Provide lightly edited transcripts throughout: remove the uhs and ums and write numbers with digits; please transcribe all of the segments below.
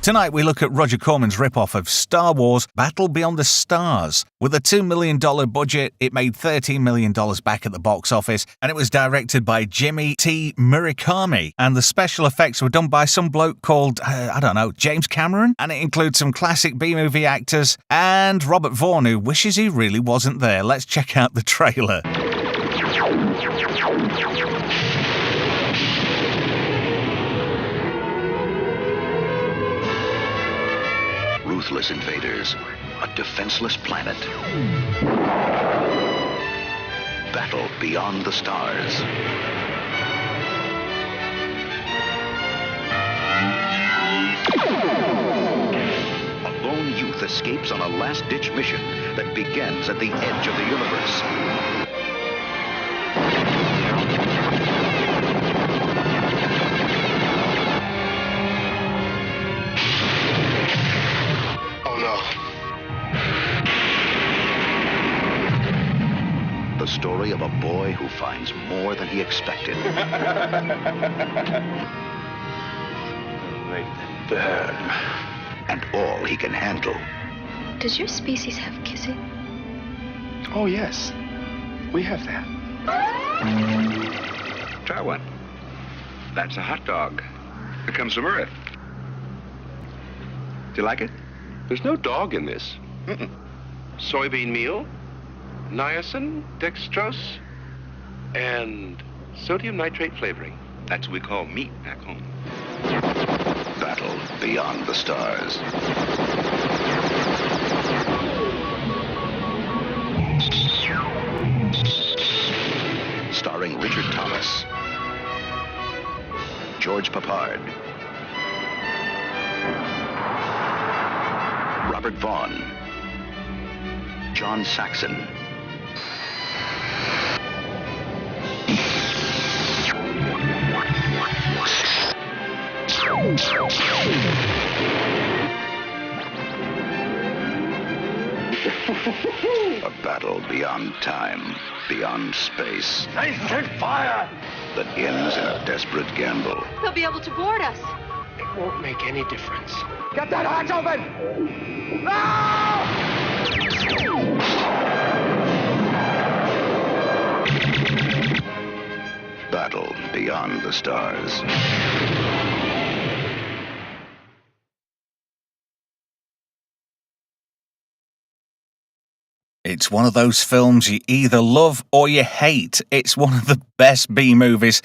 Tonight we look at Roger Corman's ripoff of Star Wars Battle Beyond the Stars. With a $2 million budget, it made $13 million back at the box office, and it was directed by Jimmy T. Murakami, and the special effects were done by some bloke called, James Cameron, and it includes some classic B-movie actors and Robert Vaughn, who wishes he really wasn't there. Let's check out the trailer. Ruthless invaders, a defenseless planet. Battle beyond the stars. A lone youth escapes on a last-ditch mission that begins at the edge of the universe. The story of a boy who finds more than he expected. Make them burn. And all he can handle. Does your species have kissing? Oh, yes. We have that. Try one. That's a hot dog. It comes from Earth. Do you like it? There's no dog in this. Mm-mm. Soybean meal, niacin, dextrose, and sodium nitrate flavoring. That's what we call meat back home. Battle beyond the stars. Starring Richard Thomas, George Papard, Robert Vaughn, John Saxon, a battle beyond time, beyond space. They take fire! That ends in a desperate gamble. They'll be able to board us. It won't make any difference. Get that hatch open! No! Battle beyond the stars. It's one of those films you either love or you hate. It's one of the best B-movies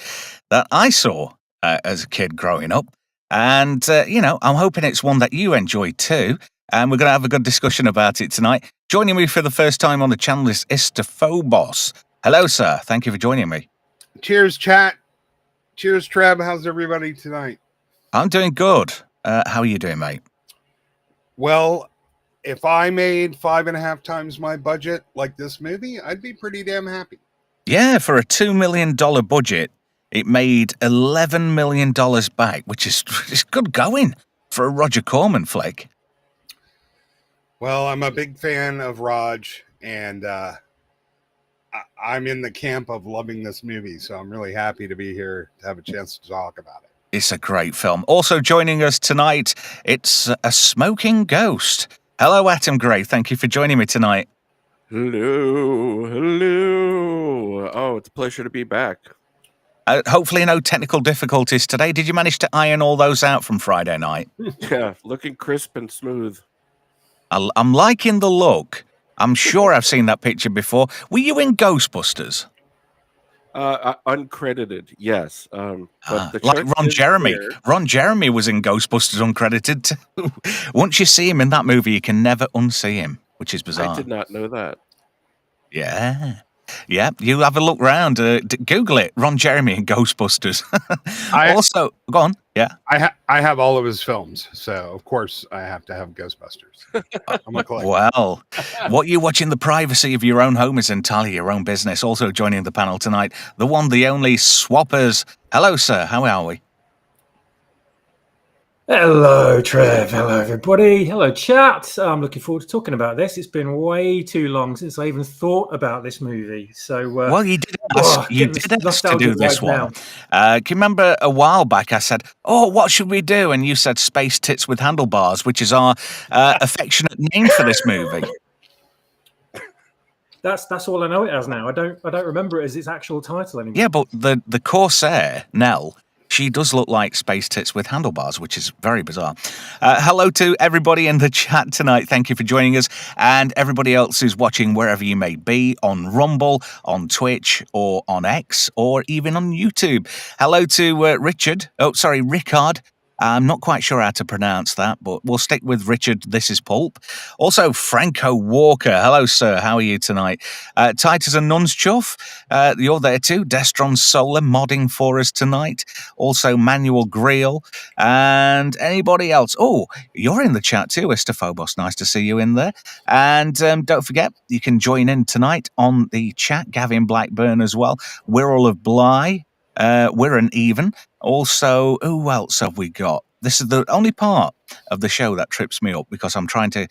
that I saw as a kid growing up. And, I'm hoping it's one that you enjoy too. And we're going to have a good discussion about it tonight. Joining me for the first time on the channel is Istophobos. Hello, sir. Thank you for joining me. Cheers, chat. Cheers, Trev. How's everybody tonight? I'm doing good. How are you doing, mate? Well, if I made 5.5 times my budget like this movie, I'd be pretty damn happy. Yeah, for a $2 million budget, it made $11 million back, which is good going for a Roger Corman flick. Well, I'm a big fan of Raj, and I'm in the camp of loving this movie, so I'm really happy to be here to have a chance to talk about it. It's a great film. Also joining us tonight, it's a smoking ghost. Hello, Atom Gray. Thank you for joining me tonight. Hello. Oh, it's a pleasure to be back. Hopefully no technical difficulties today. Did you manage to iron all those out from Friday night? Yeah, looking crisp and smooth. I'm liking the look. I'm sure I've seen that picture before. Were you in Ghostbusters? Uncredited, yes. But the like Ron Jeremy. There. Ron Jeremy was in Ghostbusters uncredited too. Once you see him in that movie, you can never unsee him, which is bizarre. I did not know that. Yeah. Yeah, you have a look round. Google it, Ron Jeremy and Ghostbusters. Also, go on. Yeah, I have all of his films, so of course I have to have Ghostbusters. I'm a collector. Well, what you watch in the privacy of your own home is entirely your own business. Also joining the panel tonight, the one, the only Swappers. Hello, sir. How are we? Hello, Trev. Hello, everybody. Hello, chat. I'm looking forward to talking about this. It's been way too long since I even thought about this movie. So, well, you did getting this did ask to nostalgic do this vibe one. now. Can you remember a while back I said, "Oh, what should we do?" And you said "Space Tits with Handlebars," which is our affectionate name for this movie. That's all I know it as now. I don't remember it as its actual title anymore. Yeah, but the Corsair, Nell, she does look like Space Tits with Handlebars, which is very bizarre. Hello to everybody in the chat tonight. Thank you for joining us. And everybody else who's watching wherever you may be, on Rumble, on Twitch, or on X, or even on YouTube. Hello to Richard. Oh, sorry, Rickard. I'm not quite sure how to pronounce that, but we'll stick with Richard. This is Pulp. Also, Franco Walker. Hello, sir. How are you tonight? Titus and Nuns Chuff. You're there too. Destron Solar modding for us tonight. Also, Manuel Greel. And anybody else? Oh, you're in the chat too, Istophobos. Nice to see you in there. And don't forget, you can join in tonight on the chat. Gavin Blackburn as well. Wirral of Bly. We're an even. Also, who else have we got? This is the only part of the show that trips me up because I'm trying to,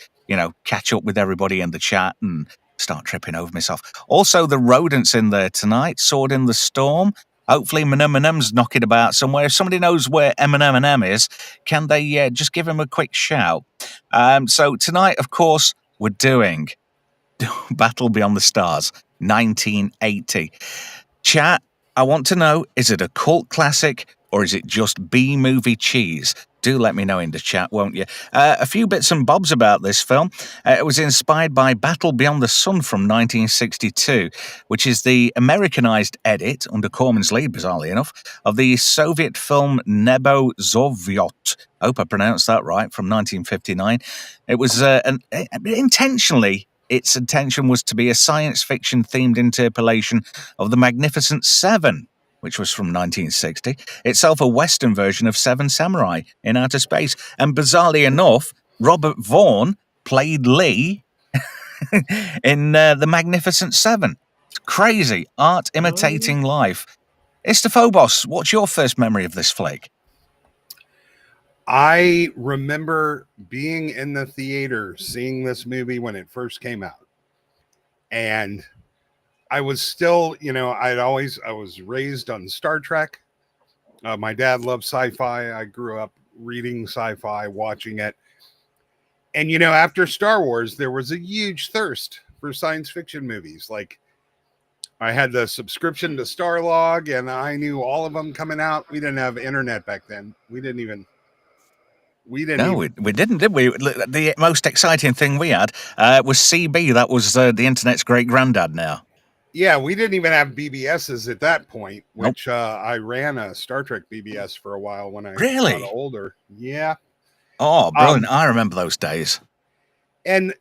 catch up with everybody in the chat and start tripping over myself. Also, the rodents in there tonight. Sword in the Storm. Hopefully, Em's knocking about somewhere. If somebody knows where M is, can they just give him a quick shout? So tonight, of course, we're doing Battle Beyond the Stars, 1980. Chat, I want to know, is it a cult classic or is it just B-movie cheese? Do let me know in the chat, won't you? A few bits and bobs about this film. It was inspired by Battle Beyond the Sun from 1962, which is the Americanized edit, under Corman's lead, bizarrely enough, of the Soviet film Nebo Zovyot. I hope I pronounced that right, from 1959. It was intentionally... Its intention was to be a science fiction-themed interpolation of The Magnificent Seven, which was from 1960, itself a Western version of Seven Samurai in outer space. And bizarrely enough, Robert Vaughn played Lee in The Magnificent Seven. It's crazy. Art imitating life. Istophobos, what's your first memory of this flick? I remember being in the theater seeing this movie when it first came out. And I was still, I was raised on Star Trek. My dad loved sci-fi. I grew up reading sci-fi, watching it. And, after Star Wars, there was a huge thirst for science fiction movies. Like, I had the subscription to Starlog, and I knew all of them coming out. We didn't have internet back then. We didn't, we didn't, did we? The most exciting thing we had was CB. That was the internet's great granddad now. Yeah, we didn't even have BBSs at that point, which I ran a Star Trek BBS for a while when I got older. Yeah. Oh, brilliant. I remember those days. And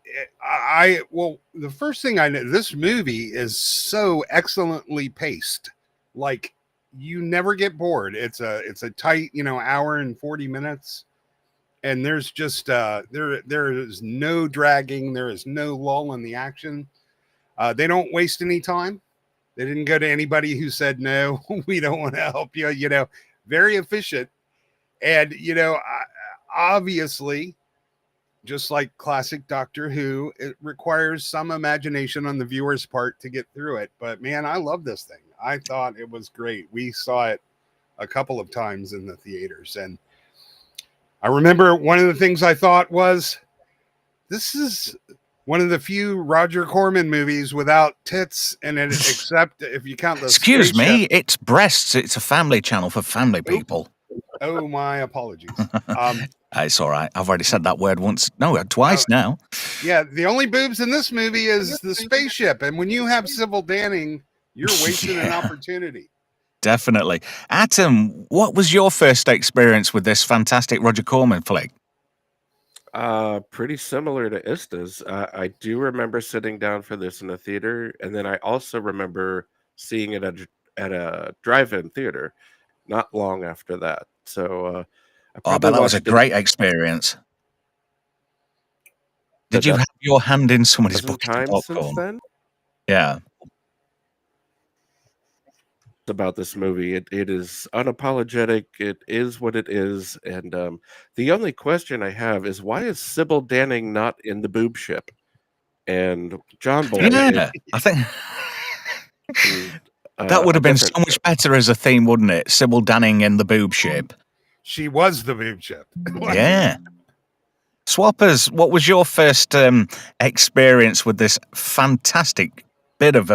the first thing I know, this movie is so excellently paced. Like, you never get bored. It's a tight, hour and 40 minutes. And there's just there is no dragging, there is no lull in the action. They don't waste any time. They didn't go to anybody who said no, we don't want to help you. Very efficient. And obviously, just like classic Doctor Who, it requires some imagination on the viewer's part to get through it. But man, I love this thing. I thought it was great. We saw it a couple of times in the theaters, and I remember one of the things I thought was, this is one of the few Roger Corman movies without tits in it, except if you count the Excuse me, it's breasts. It's a family channel for family people. Oh, my apologies. It's all right. I've already said that word once. No, twice now. Yeah, the only boobs in this movie is the spaceship. And when you have Sybil Danning, you're wasting an opportunity. Definitely. Atom, what was your first experience with this fantastic Roger Corman flick? Pretty similar to Ista's. I do remember sitting down for this in a theater, and then I also remember seeing it at a drive-in theater not long after that. So I bet that was a great experience. Did you have your hand in somebody's bucket of popcorn? Since then? Yeah. About this movie, it is unapologetic. It is what it is, and the only question I have is, why is Sybil Danning not in the boob ship? And John Boy, I think That would a have been so different much ship. better as a theme, wouldn't it? Sybil Danning in the boob ship. She was the boob ship. Yeah. Swappers, what was your first experience with this fantastic bit of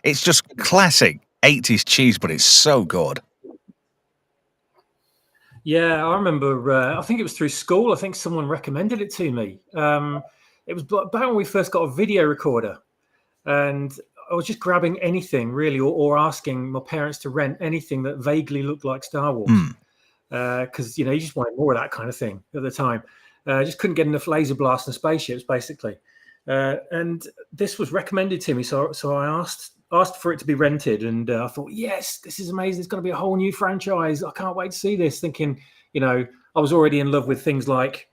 it's just classic 80s cheese, but it's so good. Yeah, I remember. I think it was through school. I think someone recommended it to me. It was back when we first got a video recorder, and I was just grabbing anything really, or asking my parents to rent anything that vaguely looked like Star Wars, because you just wanted more of that kind of thing at the time. Just couldn't get enough laser blasts and spaceships, basically. And this was recommended to me, so I asked for it to be rented, and I thought, yes, this is amazing. It's going to be a whole new franchise. I can't wait to see this. Thinking, I was already in love with things like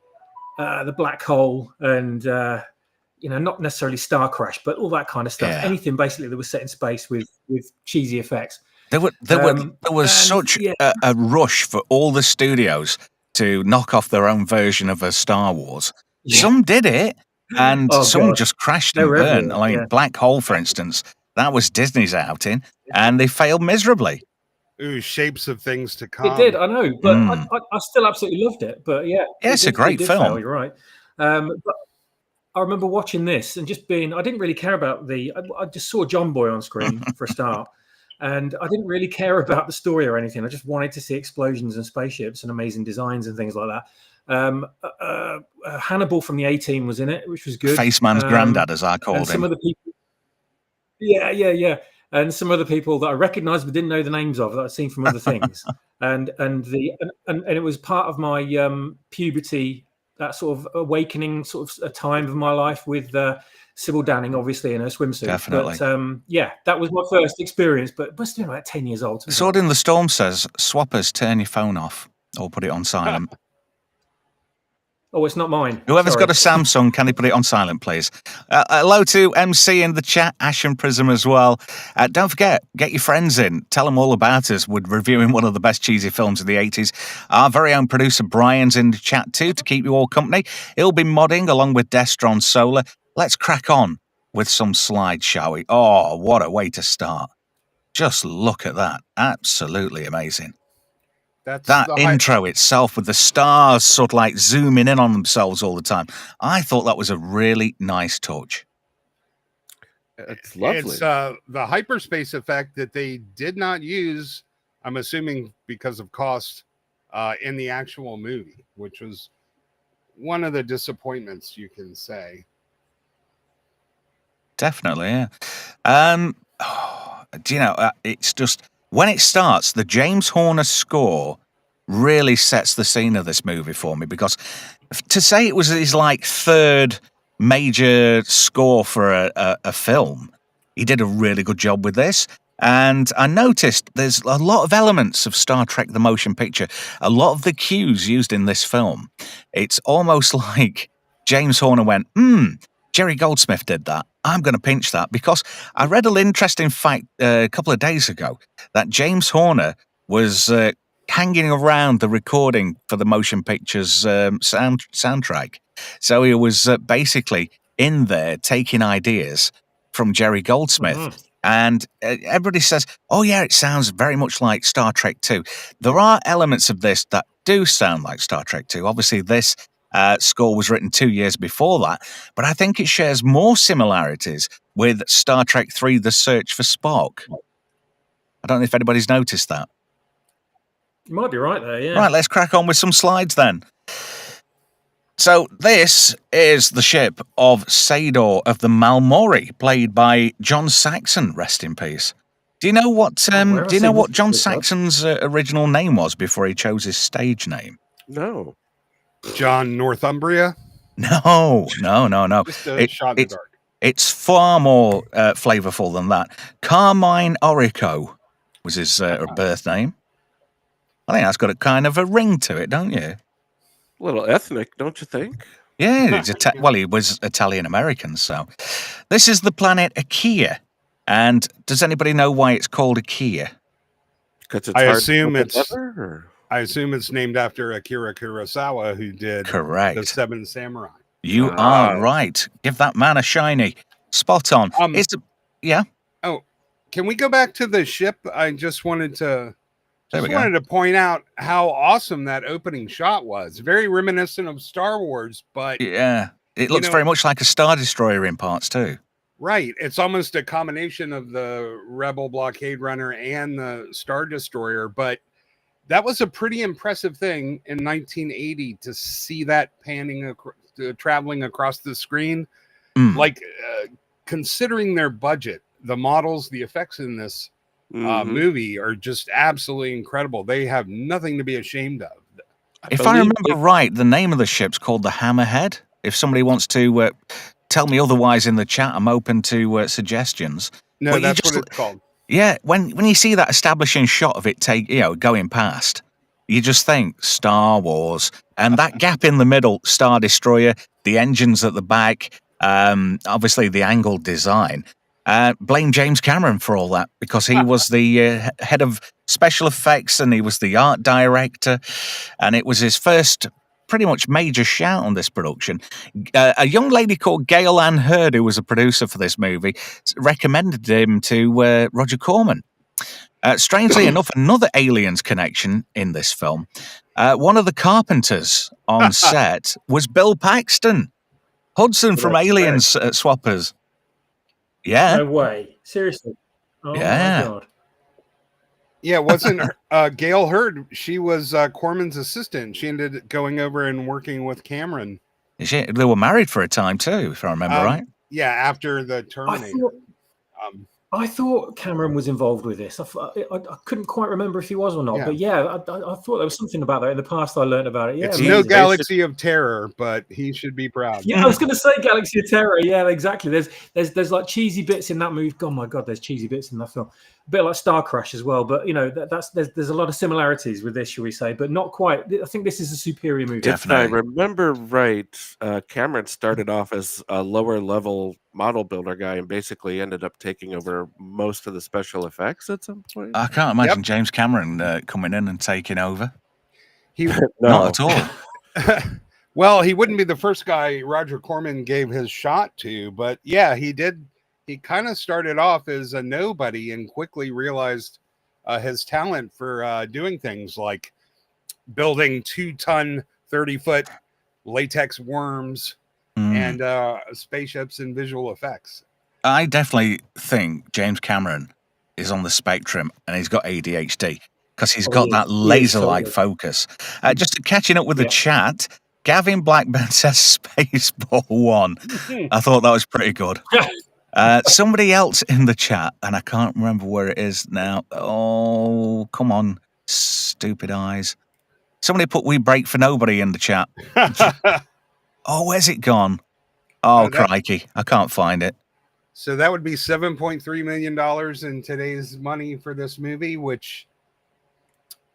the black hole and not necessarily Star Crash, but all that kind of stuff. Yeah. Anything basically that was set in space with cheesy effects. There was such a rush for all the studios to knock off their own version of a Star Wars. Yeah. Some did it, and some just crashed and burned. I mean, Black Hole, for instance, that was Disney's outing, and they failed miserably. Ooh, Shapes of Things to Come. It did, I know, but I still absolutely loved it. But yeah, it's a great film. Fail, you're right. But I remember watching this and just being, I didn't really care about I just saw John Boy on screen for a start. And I didn't really care about the story or anything. I just wanted to see explosions and spaceships and amazing designs and things like that. Hannibal from the A-Team was in it, which was good. Faceman's granddad, as I called him. Some of the people, yeah. And some other people that I recognised but didn't know the names of that I'd seen from other things. and it was part of my puberty, that sort of awakening, sort of a time of my life with Sybil Danning, obviously, in her swimsuit. Definitely. But that was my first experience, but it must have been about 10 years old. Sword in the Storm says, Swappers, turn your phone off or put it on silent. Oh, it's not mine. Whoever's got a Samsung, can you put it on silent, please? Hello to MC in the chat, Ash and Prism as well. Don't forget, get your friends in. Tell them all about us. We're reviewing one of the best cheesy films of the 80s. Our very own producer Brian's in the chat too to keep you all company. He'll be modding along with Destron Solar. Let's crack on with some slides, shall we? Oh, what a way to start. Just look at that. Absolutely amazing. That intro itself with the stars sort of like zooming in on themselves all the time. I thought that was a really nice touch. It's lovely. It's the hyperspace effect that they did not use, I'm assuming because of cost, in the actual movie, which was one of the disappointments, you can say. Definitely, yeah. It's just, when it starts, the James Horner score really sets the scene of this movie for me, because to say it was his third major score for a film, he did a really good job with this. And I noticed there's a lot of elements of Star Trek the Motion Picture, a lot of the cues used in this film. It's almost like James Horner went, Jerry Goldsmith did that. I'm going to pinch that, because I read an interesting fact a couple of days ago that James Horner was hanging around the recording for the motion picture's soundtrack. So he was basically in there taking ideas from Jerry Goldsmith. And everybody says, oh, yeah, it sounds very much like Star Trek 2. There are elements of this that do sound like Star Trek 2. Obviously, this score was written 2 years before that, but I think it shares more similarities with Star Trek 3, The Search for Spock. I don't know if anybody's noticed that. You might be right there, yeah. Right, let's crack on with some slides then. So this is the ship of Sador of the Malmori, played by John Saxon, rest in peace. Do you know what John Saxon's original name was before he chose his stage name? No. John Northumbria? No. Just a shot in the dark. It's far more flavorful than that. Carmine Orico was his birth name. I think that's got a kind of a ring to it, don't you? A little ethnic, don't you think? Yeah, he was Italian-American, so. This is the planet Akia. And does anybody know why it's called Akia? Because I assume it's named after Akira Kurosawa, who did The Seven Samurai. You are right. Give that man a shiny. Spot on. Yeah. Can we go back to the ship? I just wanted to There we go. point out how awesome that opening shot was. Very reminiscent of Star Wars, but Yeah, it You looks know- very much like a Star Destroyer in parts too. right, it's almost a combination of the Rebel blockade runner and the Star Destroyer. But that was a pretty impressive thing in 1980 to see that traveling across the screen. Mm. Like considering their budget, the models, the effects in this movie are just absolutely incredible. They have nothing to be ashamed of. If I remember right, the name of the ship's called the Hammerhead. If somebody wants to tell me otherwise in the chat, I'm open to suggestions. No, But that's what it's called. Yeah, when you see that establishing shot of it going past, you just think Star Wars, and that gap in the middle, Star Destroyer, the engines at the back, obviously the angled design. Blame James Cameron for all that, because he was the head of special effects and he was the art director, and it was his first pretty much major shout on this production. A young lady called Gail Ann Hurd, who was a producer for this movie, recommended him to Roger Corman. Strangely enough, another Aliens connection in this film. One of the carpenters on set was Bill Paxton, Hudson from Aliens Swappers. Yeah. No way. Seriously. Oh Yeah. my God. Yeah, wasn't Gail Hurd? She was Corman's assistant. She ended up going over and working with Cameron. They were married for a time too, if I remember right. Yeah, after the Terminator. I thought Cameron was involved with this. I couldn't quite remember if he was or not. Yeah. But yeah, I thought there was something about that in the past. I learned about it. Yeah, It's amazing. no Galaxy of Terror, but he should be proud. Yeah, I was going to say Galaxy of Terror. Yeah, exactly. There's like cheesy bits in that movie. Oh my God, there's cheesy bits in that film. A bit like Star Crash as well. But there's a lot of similarities with this, shall we say? But not quite. I think this is a superior movie. If I remember right, Cameron started off as a lower level model builder guy and basically ended up taking over most of the special effects at some point. I can't imagine James Cameron coming in and taking over. No. Not at all. Well, he wouldn't be the first guy Roger Corman gave his shot to, but yeah, he did. He kind of started off as a nobody and quickly realized his talent for doing things like building 2-ton, 30-foot latex worms and spaceships and visual effects. I definitely think James Cameron is on the spectrum and he's got ADHD because he's got that laser-like focus. Just catching up with the chat, Gavin Blackburn says Spaceball 1. I thought that was pretty good. Somebody else in the chat, and I can't remember where it is now. Oh, come on, stupid eyes. Somebody put We Break for Nobody in the chat. Oh, where's it gone? Oh, crikey. I can't find it. So that would be $7.3 million in today's money for this movie, which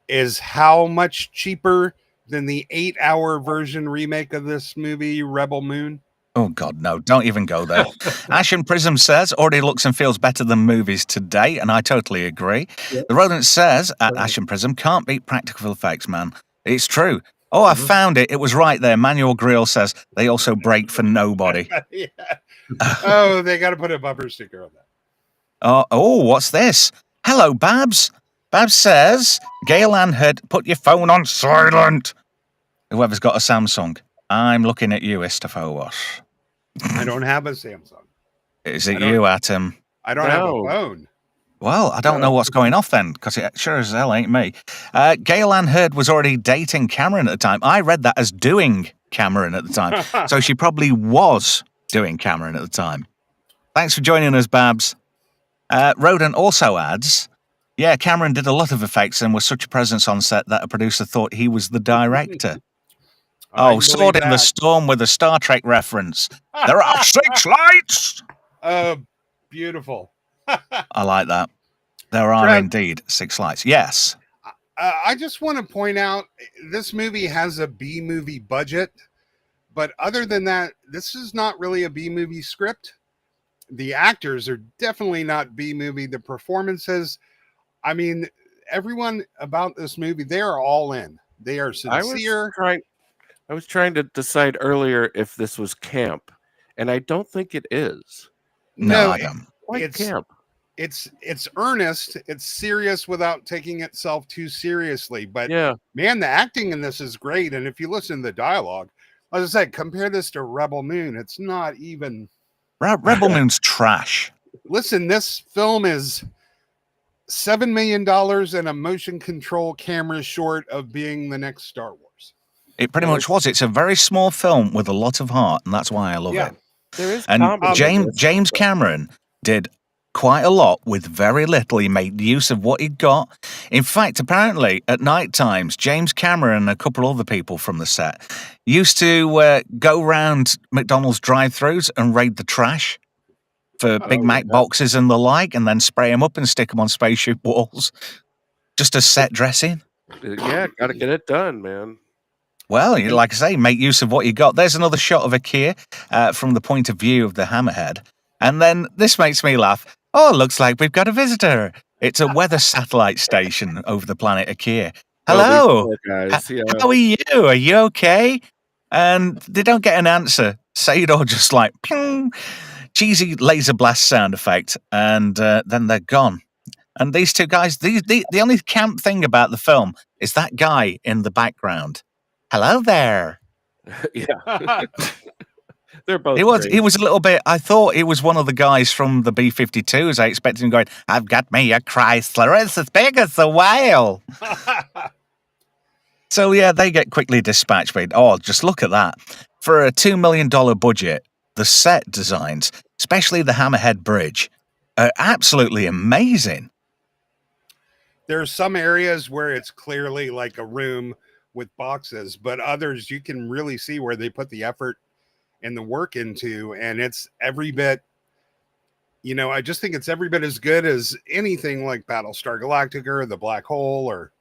is how much cheaper than the 8-hour version remake of this movie, Rebel Moon? Oh, God, no. Don't even go there. Ashen Prism says, already looks and feels better than movies today, and I totally agree. Yep. The Rodent says, at Ashen Prism, can't beat practical effects, man. It's true. Oh, I found it. It was right there. Manuel Grill says, they also break for nobody. Yeah. Oh, they got to put a bumper sticker on that. Oh, what's this? Hello, Babs. Babs says, Gail Ann had put your phone on silent. Whoever's got a Samsung. I'm looking at you, Istafos. I don't have a Samsung. Is it you, Atom? I don't have a phone. Well, I don't know what's going off then, because it sure as hell ain't me. Gail Ann Hurd was already dating Cameron at the time. I read that as doing Cameron at the time. So she probably was doing Cameron at the time. Thanks for joining us, Babs. Rodent also adds, yeah, Cameron did a lot of effects and was such a presence on set that a producer thought he was the director. Oh, Sword in the Storm with a Star Trek reference. There are 6 lights! Beautiful. I like that. There are indeed 6 lights. Yes. I just want to point out, this movie has a B-movie budget, but other than that, this is not really a B-movie script. The actors are definitely not B-movie. The performances, I mean, everyone about this movie, they are all in. They are sincere. I was trying to decide earlier if this was camp, and I don't think it is. No, I don't. It's camp. it's earnest, it's serious without taking itself too seriously. But Yeah. man, the acting in this is great. And if you listen to the dialogue, as I said, compare this to Rebel Moon. It's not even. Rebel Moon's trash. Listen, this film is $7 million and a motion control camera short of being the next Star Wars. It pretty much was. It's a very small film with a lot of heart, and that's why I love it. There is And comedy in this. James Cameron did quite a lot with very little. He made use of what he'd got. In fact, apparently, at night times, James Cameron and a couple other people from the set used to go round McDonald's drive-thrus and raid the trash for Big Mac boxes and the like, and then spray them up and stick them on spaceship walls, just as set dressing. Yeah, gotta get it done, man. Well, like I say, make use of what you got. There's another shot of Akir from the point of view of the Hammerhead. And then this makes me laugh. Oh, looks like we've got a visitor. It's a weather satellite station over the planet Akir. Hello. Oh, guys. Yeah. How are you? Are you okay? And they don't get an answer. Sador just like, ping, cheesy laser blast sound effect. And then they're gone. And these two guys, the only camp thing about the film is that guy in the background. Hello there. Yeah. They're both He was great. a little bit. I thought it was one of the guys from the B-52s. I expected him going, I've got me a Chrysler. It's as big as a whale. So, yeah, they get quickly dispatched. But, oh, just look at that. For a $2 million budget, the set designs, especially the Hammerhead Bridge, are absolutely amazing. There's some areas where it's clearly like a room with boxes, but others you can really see where they put the effort and the work into, and it's every bit, I just think it's every bit as good as anything like Battlestar Galactica or The Black Hole, or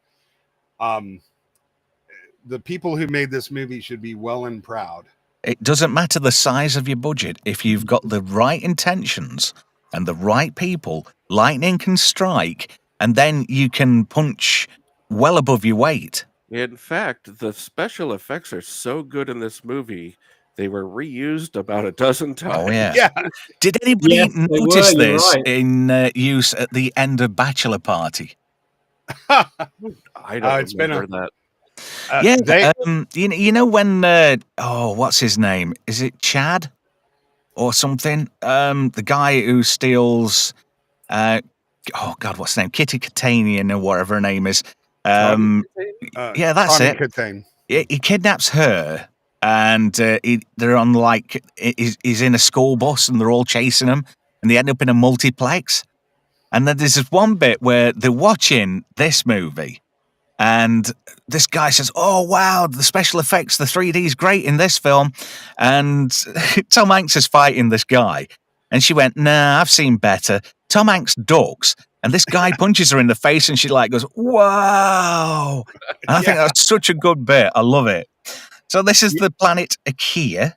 the people who made this movie should be well and proud. It doesn't matter the size of your budget. If you've got the right intentions and the right people, lightning can strike, and then you can punch well above your weight. In fact, the special effects are so good in this movie, they were reused about a dozen times. Oh, yeah. Did anybody notice this in use at the end of Bachelor Party? I don't It's been remember that. You know when, what's his name? Is it Chad or something? The guy who steals, what's his name? Kitty Catanian or whatever her name is. Yeah, that's Connie it. Catane. He kidnaps her, and they're on he's in a school bus, and they're all chasing him, and they end up in a multiplex. And then there's this one bit where they're watching this movie, and this guy says, "Oh wow, the special effects, the 3D is great in this film," and Tom Hanks is fighting this guy, and she went, "Nah, I've seen better." Tom Hanks ducks, and this guy punches her in the face, and she goes, "Wow!" And I think that's such a good bit. I love it. So this is the planet Akir.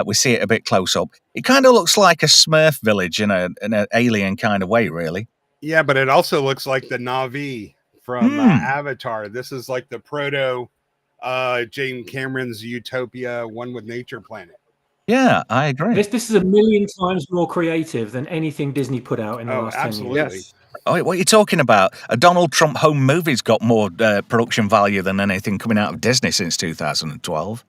We see it a bit close up. It kind of looks like a Smurf village in an alien kind of way, really. Yeah, but it also looks like the Na'vi from Avatar. This is like the proto James Cameron's Utopia, one with nature planet. Yeah, I agree. This is a million times more creative than anything Disney put out in the last 10 years. Yes. Oh, what are you talking about? A Donald Trump home movie's got more production value than anything coming out of Disney since 2012.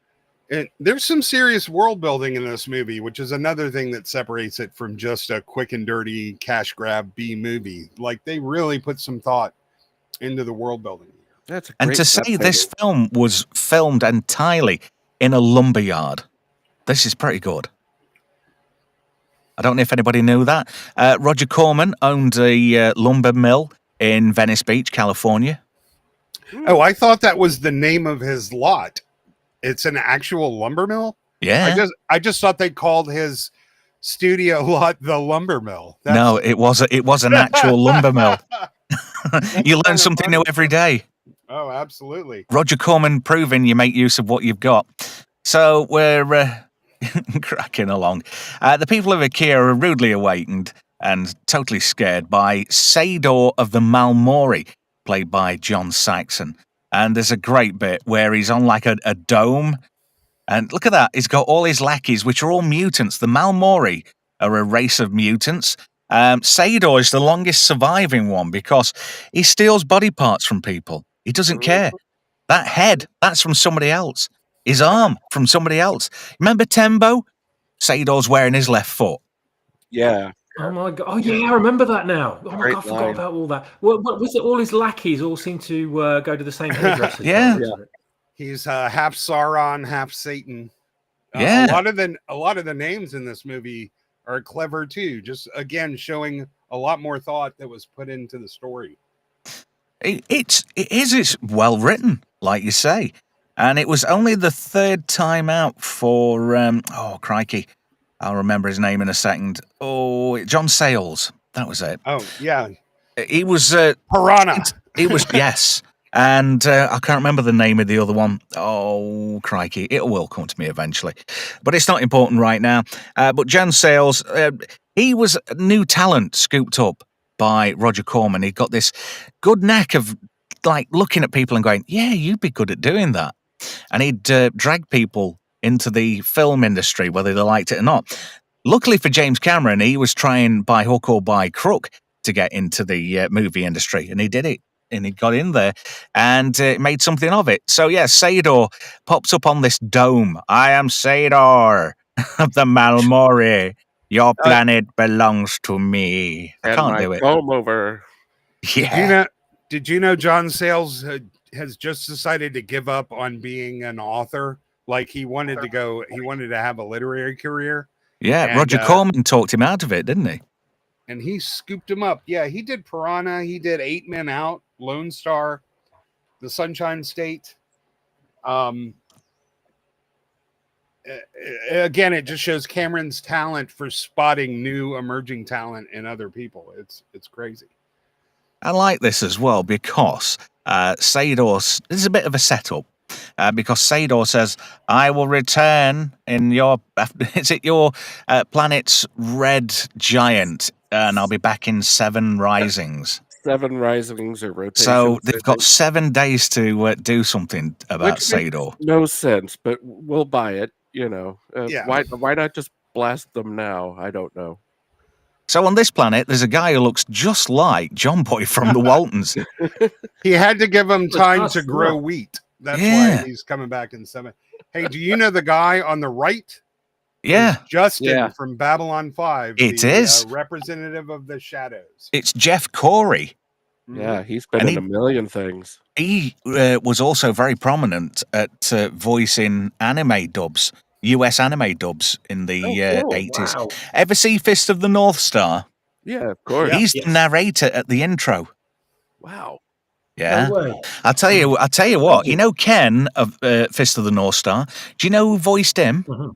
And there's some serious world building in this movie, which is another thing that separates it from just a quick and dirty cash grab B movie. Like, they really put some thought into the world building. And to say this film was filmed entirely in a lumberyard, this is pretty good. I don't know if anybody knew that. Roger Corman owned a lumber mill in Venice Beach, California. Oh, I thought that was the name of his lot. It's an actual lumber mill? Yeah. I just thought they called his studio lot the lumber mill. No, it was an actual lumber mill. You learn something new every day. Oh, absolutely. Roger Corman proving you make use of what you've got. So we're cracking along. The people of Akira are rudely awakened and totally scared by Sador of the Malmori, played by John Saxon. And there's a great bit where he's on like a dome. And look at that. He's got all his lackeys, which are all mutants. The Malmori are a race of mutants. Sador is the longest surviving one because he steals body parts from people. He doesn't care. That head, that's from somebody else. His arm, from somebody else. Remember Tembo? Sador's wearing his left foot. Yeah. Oh my god! Oh yeah, I remember that now. Oh my Great god, I forgot line. about all that. What was it? All his lackeys all seem to go to the same hairdressers. Yeah. by the looks of it. He's half Sauron, half Satan. Yeah. A lot of the names in this movie are clever too. Just again showing a lot more thought that was put into the story. It's well written, like you say, and it was only the third time out for oh crikey, I'll remember his name in a second. Oh, John Sayles, that was it. Oh yeah, He was Piranha. He was yes, and I can't remember the name of the other one. Oh crikey, it will come to me eventually, but it's not important right now. But John Sayles, he was new talent scooped up by Roger Corman. He got this good knack of like looking at people and going, yeah, you'd be good at doing that. And he'd drag people into the film industry, whether they liked it or not. Luckily for James Cameron, he was trying by hook or by crook to get into the movie industry, and he did it. And he got in there and made something of it. So yeah, Sador pops up on this dome. I am Sador of the Malmori. Your planet belongs to me. I can't do it. Comb over. Yeah. Did you know John Sayles has just decided to give up on being an author? Like he wanted to have a literary career. Yeah, and, Roger Corman talked him out of it, didn't he? And he scooped him up. Yeah, he did Piranha. He did 8 Men Out, Lone Star, The Sunshine State. Again, it just shows Cameron's talent for spotting new emerging talent in other people. It's crazy. I like this as well because Sador, this is a bit of a setup because Sador says, I will return in your, is it your planet's red giant, and I'll be back in 7 risings. 7 risings or rotations. So they've got 7 days to do something about Sador. No sense, but we'll buy it. You know, Yeah. Why not just blast them now? I don't know. So on this planet, there's a guy who looks just like John Boy from the Waltons. He had to give him time to grow wheat. That's why he's coming back in 7. Hey, do you know the guy on the right? Yeah. Justin from Babylon 5. It is. Representative of the shadows. It's Jeff Corey. Yeah, he's been in a million things. He was also very prominent at voicing anime dubs, US anime dubs in the 80s. Wow. Ever see Fist of the North Star? Yeah, of course. He's the narrator at the intro. Wow. Yeah. No way. I'll tell you what, you know Ken of Fist of the North Star? Do you know who voiced him? Mm-hmm.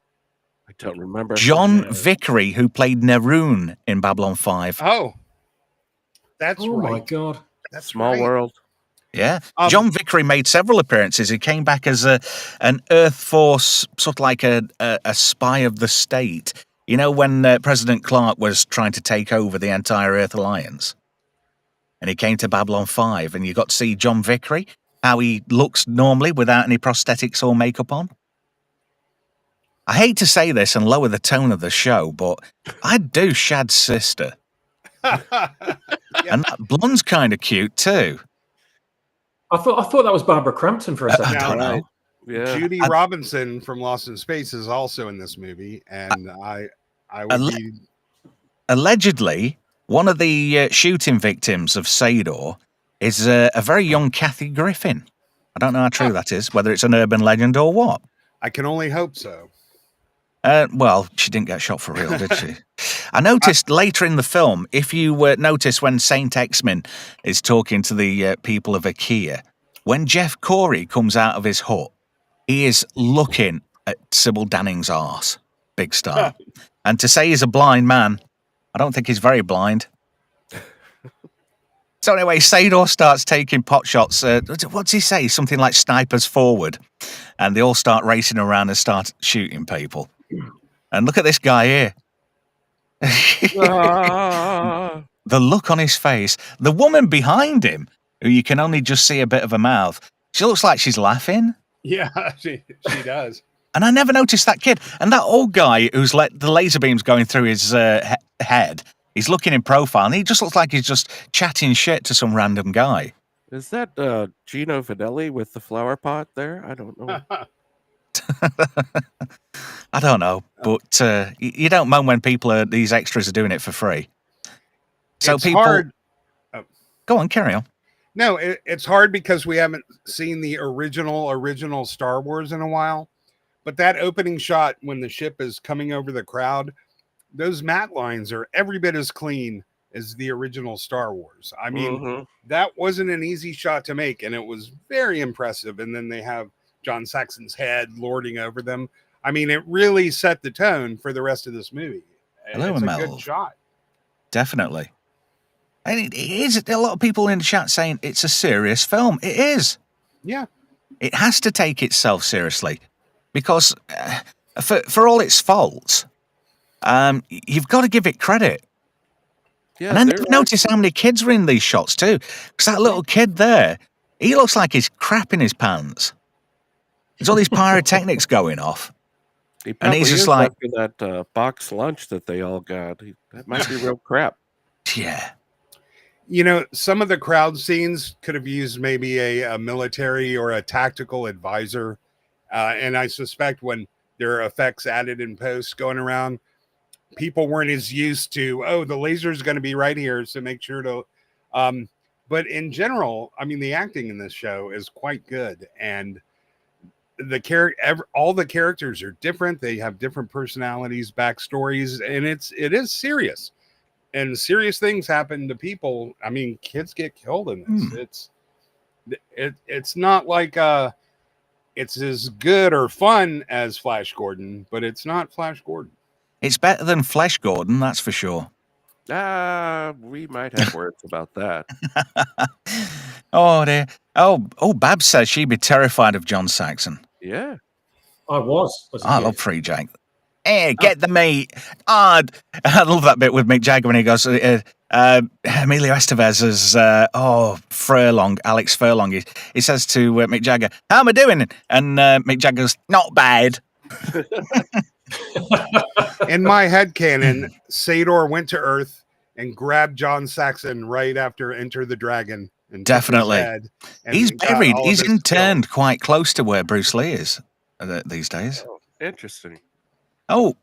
I don't remember. John Vickery, who played Neroon in Babylon 5. Oh. That's right. Oh my god. That's Small world. Yeah. John Vickery made several appearances. He came back as an Earth Force, sort of like a spy of the state. You know, when President Clark was trying to take over the entire Earth Alliance? And he came to Babylon 5, and you got to see John Vickery, how he looks normally without any prosthetics or makeup on. I hate to say this and lower the tone of the show, but I'd do Shad's sister. And that blonde's kind of cute too. I thought that was Barbara Crampton for a second. I don't know. Yeah. Judy Robinson from Lost in Space is also in this movie, and I would be... Allegedly, one of the shooting victims of Sador is a very young Kathy Griffin. I don't know how true that is, whether it's an urban legend or what. I can only hope so. Well, she didn't get shot for real, did she? I noticed later in the film, if you notice when Saint Exmin is talking to the people of Ikea, when Jeff Corey comes out of his hut, he is looking at Sybil Danning's arse. Big star. And to say he's a blind man, I don't think he's very blind. So anyway, Sador starts taking pot shots. What's he say? Something like snipers forward. And they all start racing around and start shooting people. And look at this guy here. The look on his face. The woman behind him, who you can only just see a bit of her mouth, she looks like she's laughing. Yeah, she does. And I never noticed that kid. And that old guy who's let the laser beams going through his head, He's looking in profile, and he just looks like he's just chatting shit to some random guy. Is that Gino Vanelli with the flower pot there? I don't know. I don't know, but you don't moan when these extras are doing it for free. So it's people, hard. Go on, carry on. No, it's hard because we haven't seen the original Star Wars in a while. But that opening shot when the ship is coming over the crowd, those matte lines are every bit as clean as the original Star Wars. I mean, that wasn't an easy shot to make, and it was very impressive. And then they have John Saxon's head lording over them. I mean, it really set the tone for the rest of this movie. Hello, it's a Mel. good shot. Definitely. And it is a lot of people in the chat saying it's a serious film. It is. Yeah. It has to take itself seriously because for all its faults, you've got to give it credit. Yeah, and I never noticed how many kids were in these shots too. Because that little kid there, he looks like he's crapping his pants. There's all these pyrotechnics going off. And he's just like after that box lunch that they all got. That might be real crap. Yeah. You know, some of the crowd scenes could have used maybe a military or a tactical advisor. And I suspect when there are effects added in post going around, people weren't as used to, oh, the laser is going to be right here. So make sure to, but in general, I mean, the acting in this show is quite good. And all the characters are different. They have different personalities, backstories, and it is serious. And serious things happen to people. I mean, kids get killed in this. It's not like it's as good or fun as Flash Gordon, but it's not Flash Gordon. It's better than Flesh Gordon, that's for sure. We might have words about that. Oh dear. Oh, Babs says she'd be terrified of John Saxon. Yeah. I was. I love Free Jack. Hey, get the meat. I love that bit with Mick Jagger when he goes, Emilio Estevez as, Alex Furlong. He says to Mick Jagger, how am I doing? And Mick Jagger goes, not bad. In my headcanon, Sador went to Earth and grabbed John Saxon right after Enter the Dragon. And definitely. He's buried. He's interned quite close to where Bruce Lee is these days. Oh, interesting. Oh,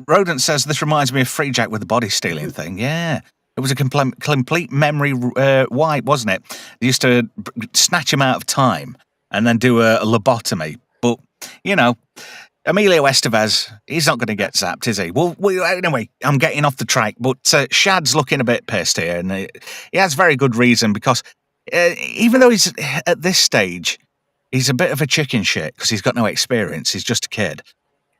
Rodent says this reminds me of Free Jack with the body stealing thing. Yeah. It was a complete memory wipe, wasn't it? They used to snatch him out of time and then do a lobotomy. But, you know, Emilio Estevez, he's not going to get zapped, is he? Well, anyway, I'm getting off the track, but Shad's looking a bit pissed here, and he has very good reason because even though he's at this stage, he's a bit of a chicken shit because he's got no experience. He's just a kid.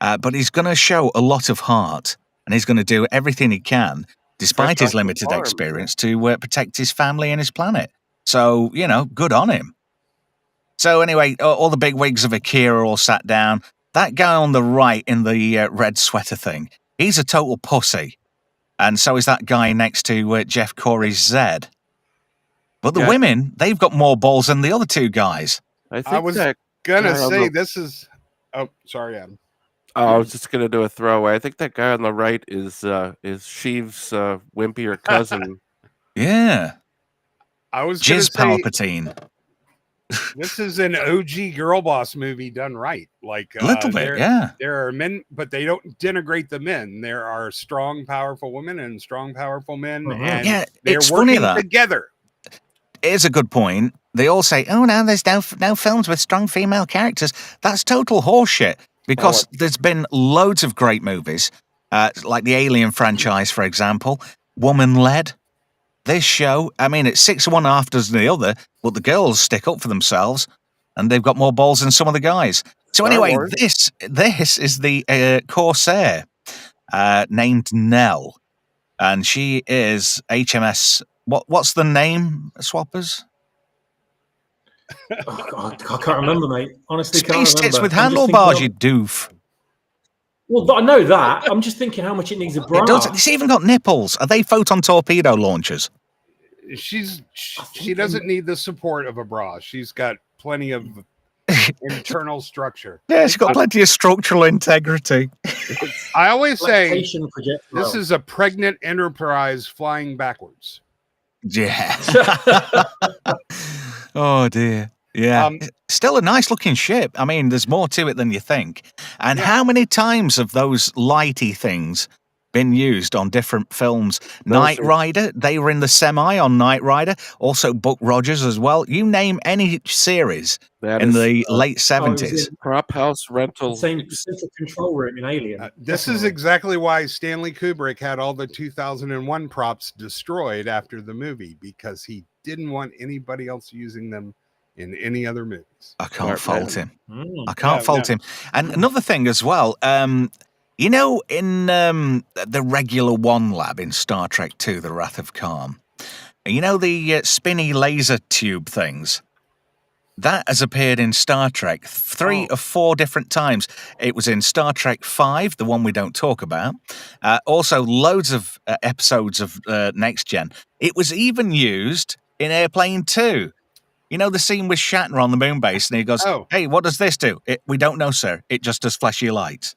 But he's going to show a lot of heart, and he's going to do everything he can, despite his limited experience, to protect his family and his planet. So, you know, good on him. So anyway, all the big wigs of Akira all sat down. That guy on the right in the red sweater thing, he's a total pussy. And so is that guy next to Jeff Corey's Zed. But the women, they've got more balls than the other two guys. I was going to say this is... Oh, sorry, Adam. I was just gonna do a throwaway. I think that guy on the right is Sheev's wimpier cousin. Yeah, I was Jizz Palpatine. This is an OG girl boss movie done right. Like a little bit, yeah. There are men, but they don't denigrate the men. There are strong, powerful women and strong, powerful men, and they're working together. Here's a good point. They all say, "Oh, now there's no films with strong female characters." That's total horseshit. Because there's been loads of great movies, like the Alien franchise, for example, woman-led. This show, I mean, it's 6 of one, half dozen the other, but the girls stick up for themselves, and they've got more balls than some of the guys. So anyway, this is the Corsair named Nell, and she is HMS. What's the name, Swappers? Oh, God, I can't remember, mate. Honestly, Space can't remember. tits with handlebars, you doof. Well, I know that. I'm just thinking how much it needs a bra. It's even got nipples. Are they photon torpedo launchers? She doesn't need the support of a bra. She's got plenty of internal structure. Yeah, it's got plenty of structural integrity. I always say Lactation projectile. this is a pregnant Enterprise flying backwards. Yeah. Oh dear. Yeah. Still a nice looking ship. I mean, there's more to it than you think. And how many times have those lighty things been used on different films? Knight Rider, they were in the semi on Knight Rider. Also Buck Rogers as well. You name any series in the late 70s. Prop House Rental. Same central control room in Alien. This is exactly why Stanley Kubrick had all the 2001 props destroyed after the movie, because he didn't want anybody else using them in any other movies. I can't fault him. I can't fault him. And another thing as well, you know, in the regular One Lab in Star Trek II, The Wrath of Khan, you know the spinny laser tube things? That has appeared in Star Trek 3 or 4 different times. It was in Star Trek V, the one we don't talk about. Also, loads of episodes of Next Gen. It was even used in Airplane 2. You know the scene with Shatner on the moon base, and he goes, "Hey, what does this do?" We don't know, sir. It just does flashy lights.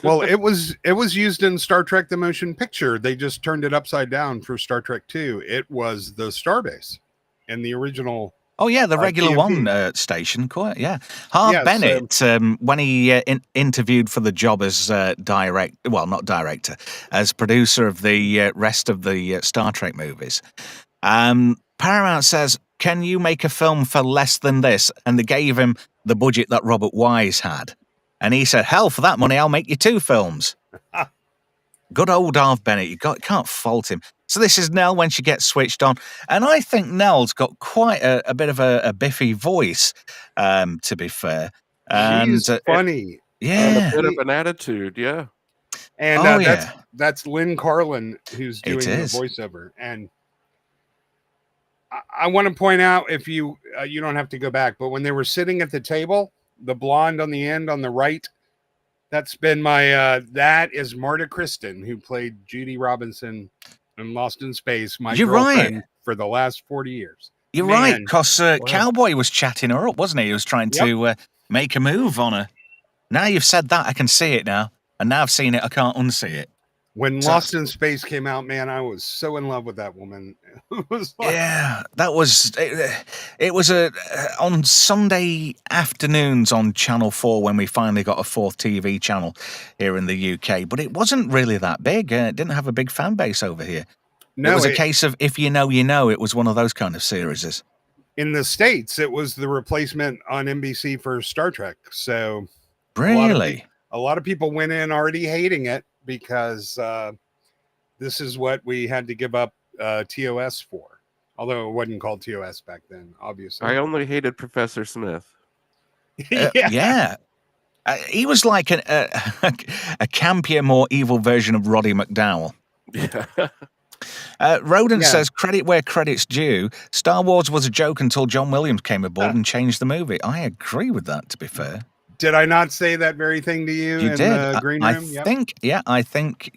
Well, it was used in Star Trek: The Motion Picture. They just turned it upside down for Star Trek II. It was the Starbase in the original. Oh yeah, the regular TMP. one station. Quite, yeah. Harv Bennett, when he interviewed for the job as not director, as producer of the rest of the Star Trek movies, Paramount says, "Can you make a film for less than this?" And they gave him the budget that Robert Wise had. And he said, "Hell, for that money, I'll make you 2 films." Good old Harv Bennett. You can't fault him. So this is Nell when she gets switched on. And I think Nell's got quite a bit of a biffy voice, to be fair. She's funny. Yeah. A bit of an attitude, yeah. And that's Lynn Carlin who's doing the voiceover. And I want to point out, if you don't have to go back, but when they were sitting at the table, the blonde on the end on the right, that's been that is Marta Kristen, who played Judy Robinson in Lost in Space, my girlfriend for the last 40 years. You're right, because Cowboy was chatting her up, wasn't he? He was trying to make a move on her. Now you've said that, I can see it now. And now I've seen it, I can't unsee it. When Lost in Space came out, man, I was so in love with that woman. It was that was it was on Sunday afternoons on Channel 4 when we finally got a 4th TV channel here in the UK. But it wasn't really that big. It didn't have a big fan base over here. No, it was a case of if you know, you know. It was one of those kind of series. In the States, it was the replacement on NBC for Star Trek. So really, a lot of people went in already hating it, because this is what we had to give up TOS for. Although it wasn't called TOS back then, obviously. I only hated Professor Smith. Yeah. He was like a campier, more evil version of Roddy McDowell. Yeah. Rodent says, credit where credit's due. Star Wars was a joke until John Williams came aboard and changed the movie. I agree with that, to be fair. Did I not say that very thing to you in the green room? I think,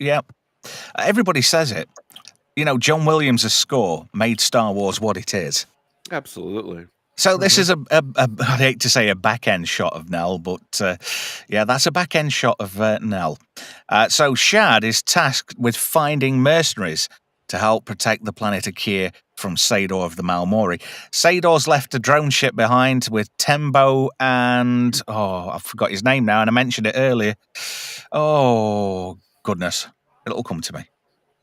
everybody says it. You know, John Williams' score made Star Wars what it is. Absolutely. So this is I'd hate to say a back-end shot of Nell, but that's a back-end shot of Nell. So Shad is tasked with finding mercenaries to help protect the planet Akir from Sador of the Malmori. Sador's left a drone ship behind with Tembo and... I forgot his name now, and I mentioned it earlier. Oh, goodness. It'll come to me.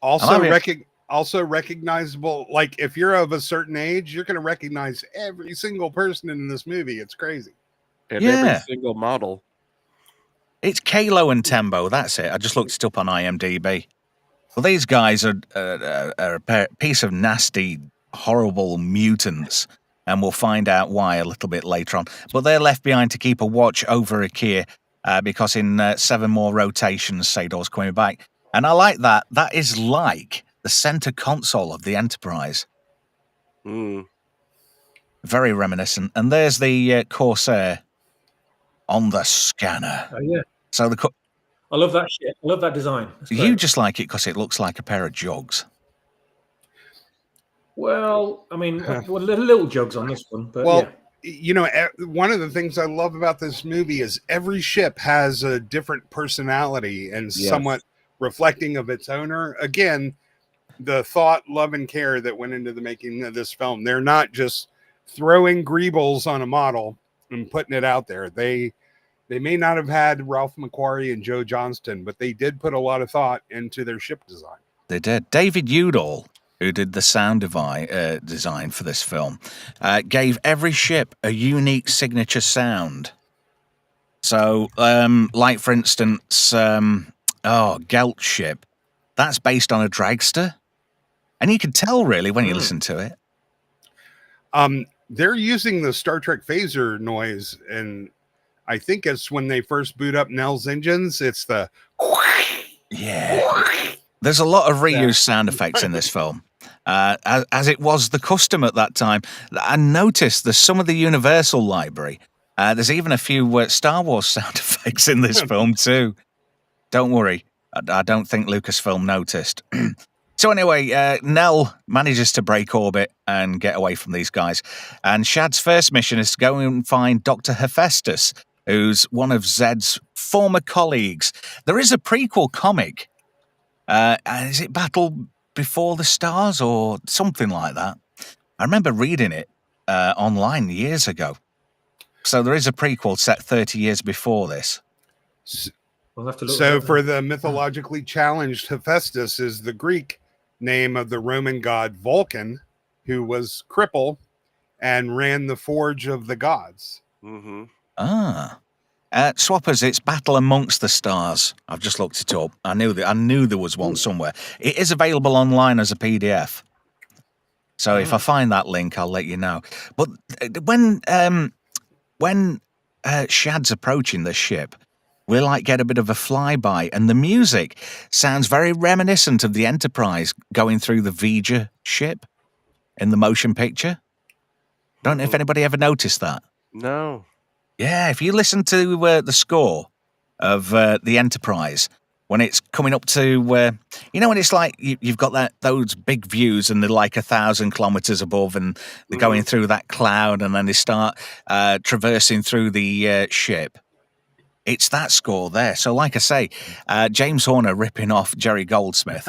Also recognizable, like if you're of a certain age, you're going to recognize every single person in this movie. It's crazy. And every single model. It's Kalo and Tembo, that's it. I just looked it up on IMDb. Well, these guys are a piece of nasty, horrible mutants, and we'll find out why a little bit later on. But they're left behind to keep a watch over Akir, because in 7 more rotations, Sador's coming back. And I like that. That is like the center console of the Enterprise. Mm. Very reminiscent. And there's the Corsair on the scanner. Oh, yeah. So I love that shit. I love that design. You just like it because it looks like a pair of jogs. Well, I mean, little jugs on this one, but one of the things I love about this movie is every ship has a different personality and somewhat reflecting of its owner. Again, the thought, love, and care that went into the making of this film. They're not just throwing greebles on a model and putting it out there. They may not have had Ralph McQuarrie and Joe Johnston, but they did put a lot of thought into their ship design. They did. David Udall, who did the sound design for this film, gave every ship a unique signature sound. So, like for instance, Gelt ship, that's based on a dragster. And you can tell really when you listen to it. They're using the Star Trek phaser noise, and I think it's when they first boot up Nell's engines. It's the There's a lot of reused sound effects in this film, as it was the custom at that time. I noticed there's some of the Universal library. There's even a few Star Wars sound effects in this film too. Don't worry, I don't think Lucasfilm noticed. So anyway, Nell manages to break orbit and get away from these guys. And Shad's first mission is to go and find Dr. Hephaestus, who's one of Zed's former colleagues. There is a prequel comic. Is it Battle Before the Stars or something like that? I remember reading it online years ago. So there is a prequel set 30 years before this. We'll have to look So for the mythologically challenged, Hephaestus is the Greek name of the Roman god Vulcan, who was crippled and ran the Forge of the Gods. Mm-hmm. Swappers, it's Battle Amongst the Stars. I've just looked it up. I knew there was one somewhere. It is available online as a PDF. So if I find that link, I'll let you know. But when Shad's approaching the ship, we get a bit of a flyby, and the music sounds very reminiscent of the Enterprise going through the Vija ship in the motion picture. Don't know if anybody ever noticed that. No. Yeah, if you listen to the score of the Enterprise, when it's coming up to, when it's like you've got those big views and they're like 1,000 kilometers above and they're going through that cloud and then they start traversing through the ship. It's that score there. So like I say, James Horner ripping off Jerry Goldsmith.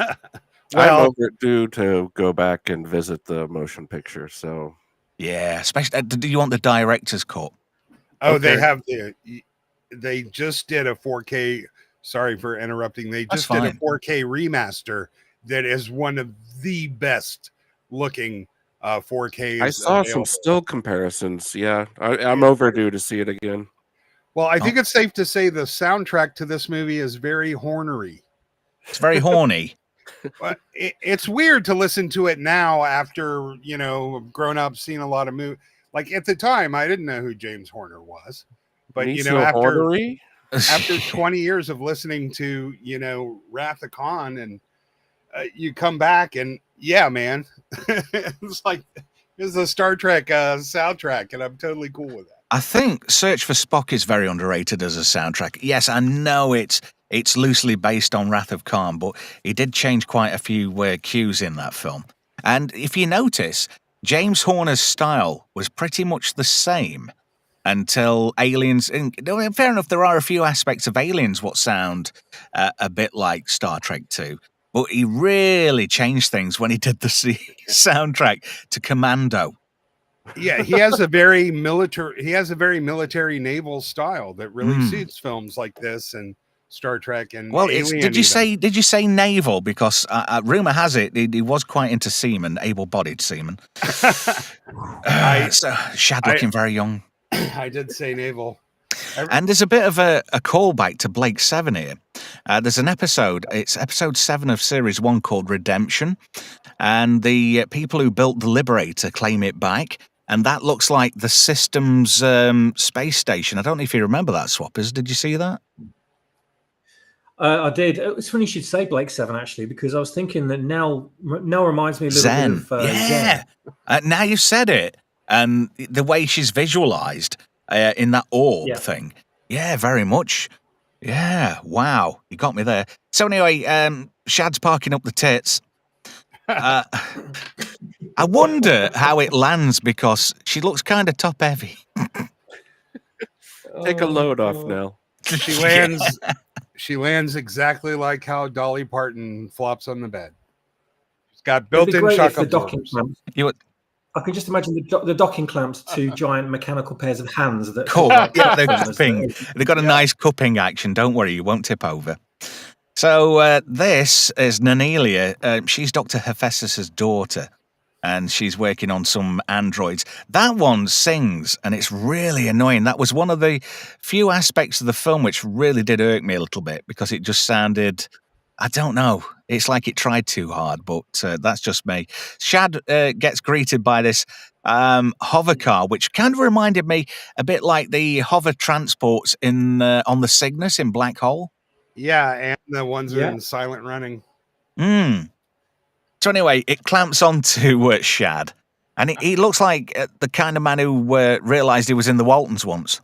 I'm overdue to go back and visit the motion picture, so... Yeah, especially, do you want the director's cut? Oh, Okay. they just did a 4K. Sorry for interrupting. They That's just did a fine. 4K remaster that is one of the best looking 4Ks. I saw some available. still comparisons. Yeah, I'm overdue to see it again. Well, I think it's safe to say the soundtrack to this movie is very hornery. It's very horny. But it's weird to listen to it now after, grown up, seen a lot of movies. Like at the time, I didn't know who James Horner was. But, after 20 years of listening to, Wrath of Khan, and you come back and, yeah, man, it's like, it's a Star Trek soundtrack, and I'm totally cool with that. I think Search for Spock is very underrated as a soundtrack. Yes, I know it's loosely based on Wrath of Khan, but he did change quite a few cues in that film. And if you notice, James Horner's style was pretty much the same until Aliens. And fair enough, there are a few aspects of Aliens what sound a bit like Star Trek 2, but he really changed things when he did the soundtrack to Commando. Yeah, he has a very military naval style that really suits films like this and Star Trek and Alien. Did you say naval? Because rumor has it he was quite into seamen, able-bodied seamen. So Shad looking very young. I did say naval. And there's a bit of a callback to Blake 7 here. There's an episode, it's episode 7 of series 1 called Redemption, and the people who built the Liberator claim it back. And that looks like the system's space station. I don't know if you remember that, Swappers. Did you see that? I did. It's funny you should say Blake 7, actually, because I was thinking that Nell reminds me a little bit of yeah. Zen. Now you've said it. And the way she's visualized in that orb thing. Yeah, very much. Yeah, wow. You got me there. So anyway, Shad's parking up the tits. I wonder how it lands because she looks kind of top heavy. Take a load off God. now. She lands. She lands exactly like how Dolly Parton flops on the bed. She's got It'd be built-in great shock if the docking absorbers. clamps. You would, I can just imagine the docking clamps, two giant mechanical pairs of hands that cool. like, Yeah, cup they're them as cupping. They've got a nice cupping action. Don't worry, you won't tip over. So this is Nanelia. She's Dr. Hephaestus's daughter, and she's working on some androids. That one sings, and it's really annoying. That was one of the few aspects of the film which really did irk me a little bit, because it just sounded, I don't know, it's like it tried too hard, but that's just me. Shad gets greeted by this hover car, which kind of reminded me a bit like the hover transports in on the Cygnus in Black Hole. Yeah, and the ones Yeah. in Silent Running. So anyway, it clamps onto Shad, and he looks like the kind of man who realised he was in the Waltons once.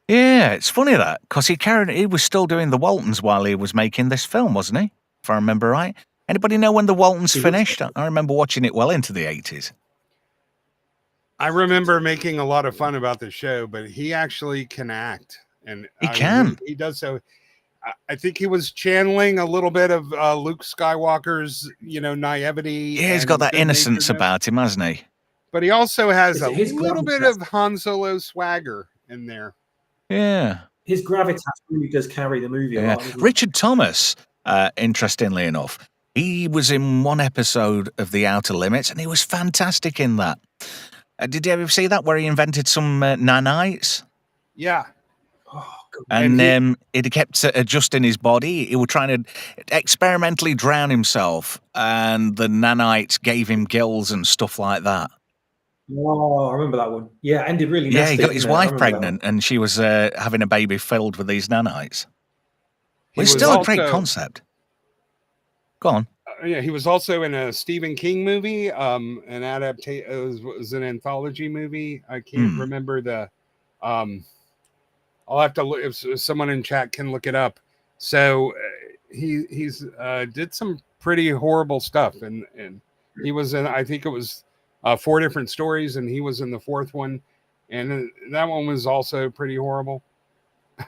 Yeah, it's funny that, because he was still doing the Waltons while he was making this film, wasn't he? If I remember right. Anybody know when the Waltons finished? I remember watching it well into the 80s. I remember making a lot of fun about the show, but he actually can act, and He can. He does so. I think he was channeling a little bit of Luke Skywalker's, naivety. Yeah, he's got that innocence about him, hasn't he? But he also has a His little bit gravitas. of Han Solo swagger in there. Yeah. His gravitas really does carry the movie a lot. doesn't it? Richard Thomas, interestingly enough, he was in one episode of The Outer Limits, and he was fantastic in that. Did you ever see that, where he invented some nanites? Yeah. Oh, God. And it kept adjusting his body. He was trying to experimentally drown himself, and the nanites gave him gills and stuff like that. Oh, I remember that one. Yeah, ended really nasty. Yeah, he got his didn't it? I wife remember that pregnant, and she was having a baby filled with these nanites. He It's was still a great also- concept. Go on. Yeah, he was also in a Stephen King movie, an adaptation. It was an anthology movie. I can't remember the. I'll have to look if someone in chat can look it up. So he's did some pretty horrible stuff, and he was in. I think it was 4 different stories, and he was in the 4th one, and that one was also pretty horrible.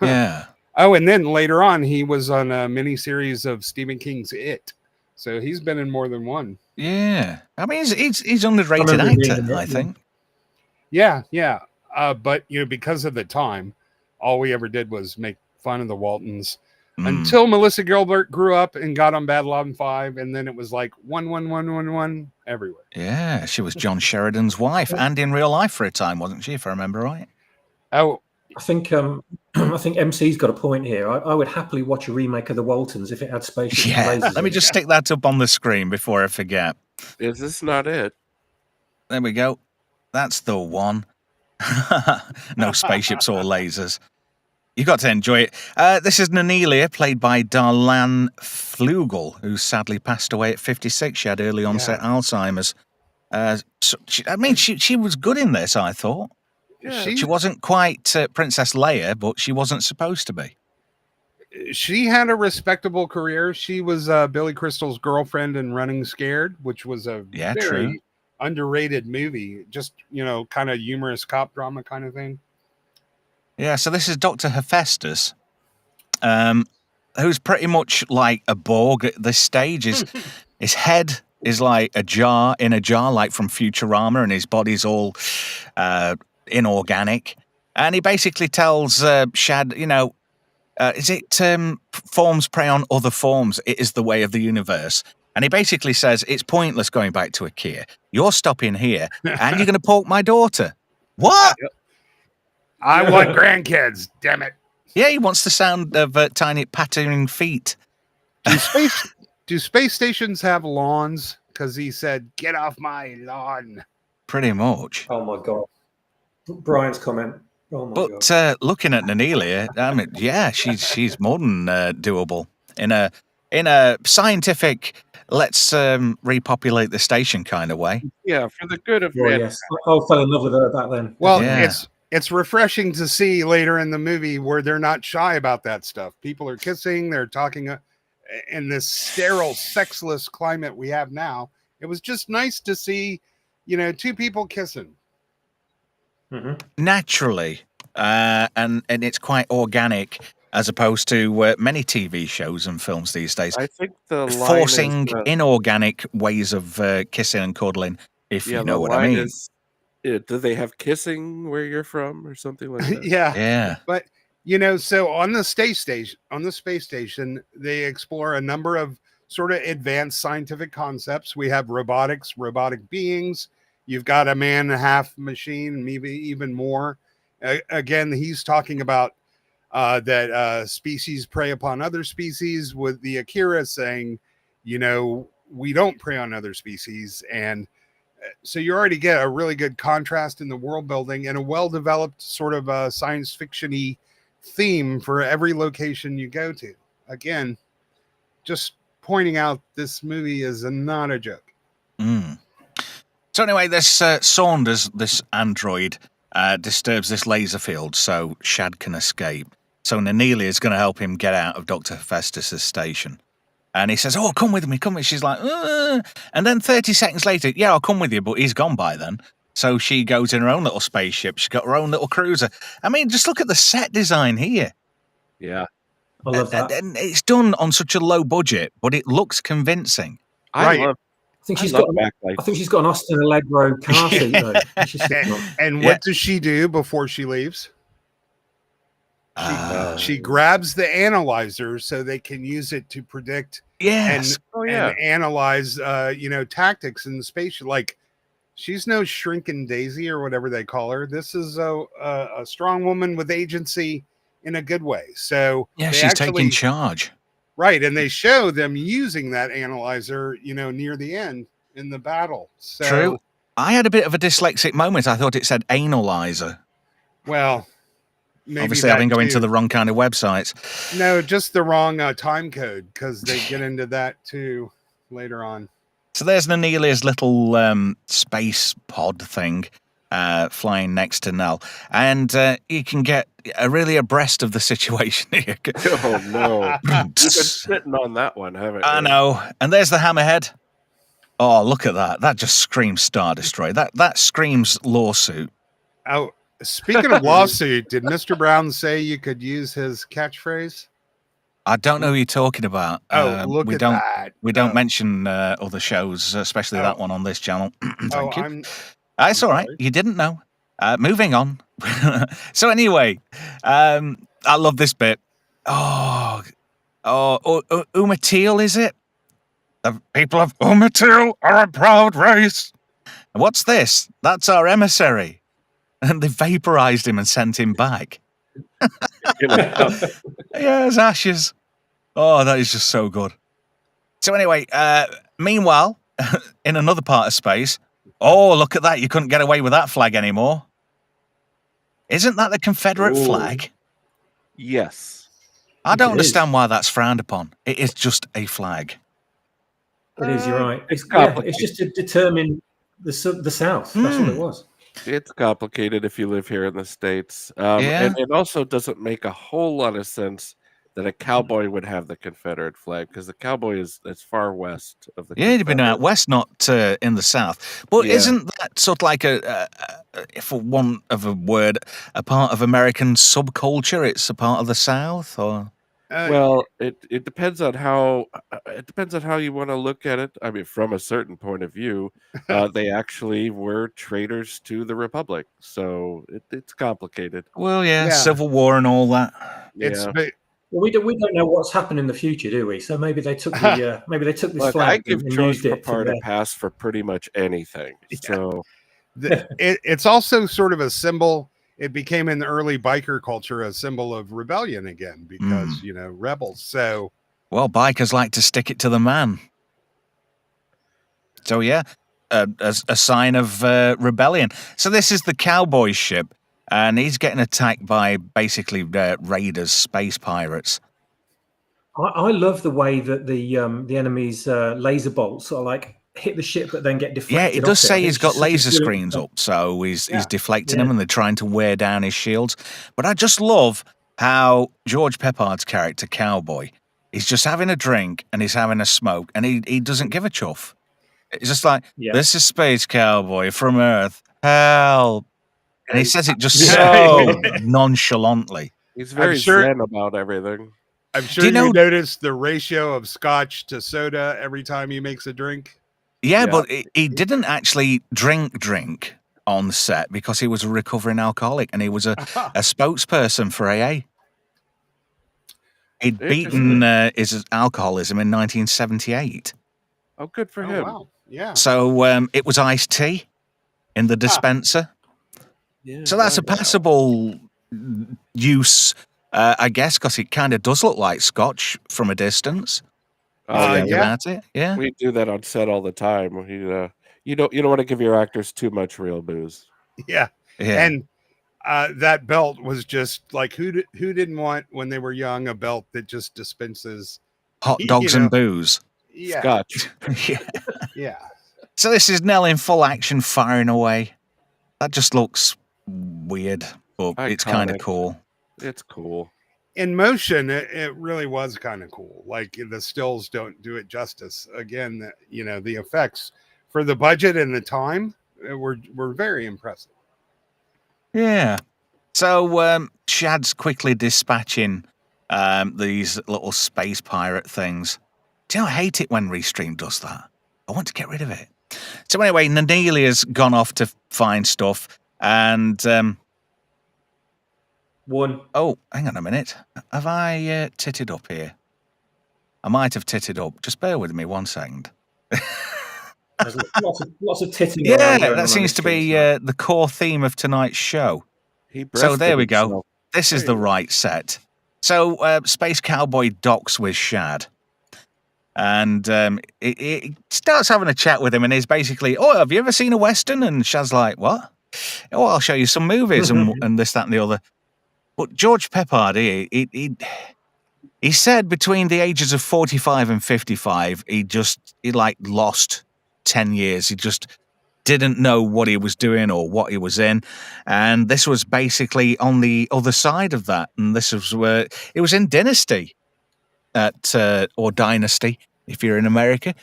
Yeah. Oh, and then later on, he was on a miniseries of Stephen King's It. So he's been in more than one. Yeah. I mean, he's underrated remember him being actor, in it, I yeah. think. Yeah. But because of the time, all we ever did was make fun of the Waltons until Melissa Gilbert grew up and got on Babylon 5, and then it was like 1 everywhere. Yeah, she was John Sheridan's wife, and in real life for a time, wasn't she? If I remember right. Oh, I think MC's got a point here. I would happily watch a remake of the Waltons if it had spaceships Yeah. and lasers. Let me just stick that up on the screen before I forget. Is this not it? There we go. That's the one. No spaceships or lasers. You got to enjoy it. This is Nanelia, played by Darlan Flugel, who sadly passed away at 56. She had early onset Alzheimer's. She was good in this, I thought. Yeah. She wasn't quite Princess Leia, but she wasn't supposed to be. She had a respectable career. She was Billy Crystal's girlfriend in Running Scared, which was a very true. underrated movie. Just, kind of humorous cop drama kind of thing. Yeah, so this is Dr. Hephaestus, who's pretty much like a Borg at this stage. His head is like a jar in a jar, like from Futurama, and his body's all inorganic. And he basically tells Shad, forms prey on other forms. It is the way of the universe. And he basically says, it's pointless going back to Ikea. You're stopping here, and you're going to poke my daughter. What? I want grandkids, damn it. Yeah, he wants the sound of tiny pattering feet. Do space stations have lawns? Because he said, get off my lawn. Pretty much. Oh my God. Brian's comment. Oh my God. But looking at Nanelia, I mean, yeah, she's more than doable in a scientific. Let's repopulate the station kind of way. Yeah, for the good of Well, man. yes. I fell in love with her back then. Well, Yeah. it's refreshing to see later in the movie where they're not shy about that stuff. People are kissing, they're talking in this sterile, sexless climate we have now. It was just nice to see, 2 people kissing. naturally, and it's quite organic as opposed to many TV shows and films these days, I think the line is forcing inorganic ways of kissing and cuddling, if yeah, you the know what I line mean. is do they have kissing where you're from or something like that? Yeah. Yeah. But so on the space station, they explore a number of sort of advanced scientific concepts. We have robotics, robotic beings. You've got a man and a half machine, maybe even more. Again, he's talking about that species prey upon other species, with the Akira saying, we don't prey on other species. And so you already get a really good contrast in the world building and a well-developed sort of science fiction-y theme for every location you go to. Again, just pointing out this movie is not a joke. So anyway, this Saunders, this android, disturbs this laser field so Shad can escape. So Nanili is going to help him get out of Dr. Hephaestus' station. And he says, "Oh, come with me, come with me." She's like, "Ugh." And then 30 seconds later, "Yeah, I'll come with you," but he's gone by then. So she goes in her own little spaceship. She's got her own little cruiser. I mean, just look at the set design here. Yeah. I love that. And it's done on such a low budget, but it looks convincing. Right. I think she's got an Austin Allegro car seat though. And what does she do before she leaves? She grabs the analyzer so they can use it to predict and analyze tactics in the space. Like, she's no shrinking Daisy or whatever they call her. This is a strong woman with agency in a good way. So yeah, she's taking charge. Right, and they show them using that analyzer, near the end in the battle. So, true. I had a bit of a dyslexic moment. I thought it said analyzer. Well, maybe obviously I've been going to the wrong kind of websites. No, just the wrong time code, because they get into that too later on. So there's Nanilia's little space pod thing flying next to Nell, and you can get really abreast of the situation here. Oh no, you've been sitting on that one, haven't you? I know. And there's the hammerhead. Oh, look at that! That just screams Star Destroyer. That screams lawsuit. Oh, speaking of lawsuit, did Mr. Brown say you could use his catchphrase? I don't know who you're talking about. Look at that. We don't mention other shows, especially that one on this channel. Thank you. It's all right. You didn't know. Moving on. So anyway, I love this bit. Umatil, is it? The people of Umatil are a proud race. What's this? That's our emissary. And they vaporized him and sent him back. Yes, ashes. Oh, that is just so good. So anyway, meanwhile, in another part of space, look at that. You couldn't get away with that flag anymore. Isn't that the Confederate flag? Yes. I don't understand why that's frowned upon. It is just a flag. It is, you're right. It's just to determine the South. That's what it was. It's complicated if you live here in the States. And it also doesn't make a whole lot of sense that a cowboy would have the Confederate flag, because the cowboy is as far west of the you'd been out west, not in the South. But isn't that sort of like for want of a word, a part of American subculture? It's a part of the South, or well, it depends on how you want to look at it. I mean, from a certain point of view, they actually were traitors to the Republic, so it's complicated. Well, Civil War and all that. Well, we don't know what's happened in the future, do we? So maybe they took this flag. I give George Papard a pass for pretty much anything. So it's also sort of a symbol. It became in the early biker culture a symbol of rebellion again, because rebels. So bikers like to stick it to the man. So a sign of rebellion. So this is the cowboy ship. And he's getting attacked by basically raiders, space pirates. I love the way that the enemy's laser bolts are like hit the ship, but then get deflected. Yeah, it does say he's got laser screens up, so he's deflecting them, and they're trying to wear down his shields. But I just love how George Papard's character, Cowboy, he's just having a drink and he's having a smoke, and he doesn't give a chuff. It's just like, this is Space Cowboy from Earth. Help. And he says it just Yeah. so nonchalantly. He's very sure- zen about everything. I'm sure you know- noticed the ratio of scotch to soda every time he makes a drink. Yeah, Yeah. but he didn't actually drink on set because he was a recovering alcoholic and he was a spokesperson for AA. He'd beaten his alcoholism in 1978. Oh, good for Oh, him. wow. Yeah. So it was iced tea in the dispenser. Yeah, So that's a nice. passable use, I guess, because it kind of does look like scotch from a distance. Oh, Think yeah. about it. Yeah. We do that on set all the time. You don't want to give your actors too much real booze. Yeah. Yeah. And that belt was just like who didn't want when they were young a belt that just dispenses Hot you dogs know. and booze. yeah Scotch. Yeah. yeah So this is Nell in full action firing away. That just looks weird, but it's kind of Iconic. cool. It's cool. in motion it really was kind of cool. Like the stills don't do it justice. Again, the effects for the budget and the time were very impressive. Yeah. So Shad's quickly dispatching these little space pirate things. Do you know, I hate it when Restream does that. I want to get rid of it. So anyway, Nanelia's gone off to find stuff, and One. oh, hang on a minute. Have I titted up here? I might have titted up. Just bear with me 1 second. There's lots of titting. Yeah, around going on that seems this to stream be tonight. the core theme of tonight's show. He So there we breasted go. himself. This is There the you go. right set. So Space Cowboy docks with Shad. And it starts having a chat with him, and he's basically, "Oh, have you ever seen a Western?" And Shad's like, "What? Oh, I'll show you some movies," and this, that, and the other. But George Peppard, he said between the ages of 45 and 55, he lost 10 years. He just didn't know what he was doing or what he was in. And this was basically on the other side of that. And this was where it was in Dynasty or Dynasty, if you're in America.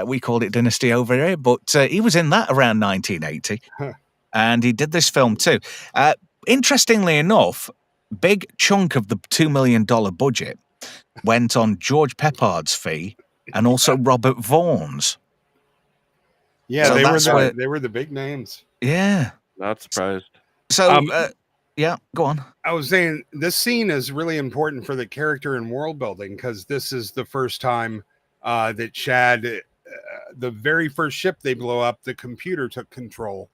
We called it Dynasty over here, but he was in that around 1980. And he did this film too. Interestingly enough, big chunk of the $2 million budget went on George Peppard's fee and also Robert Vaughan's. Yeah, So they that's where- were the big names. Yeah. Not surprised. So, yeah, go on. I was saying this scene is really important for the character and world building because this is the first time that Shad, the very first ship they blow up, the computer took control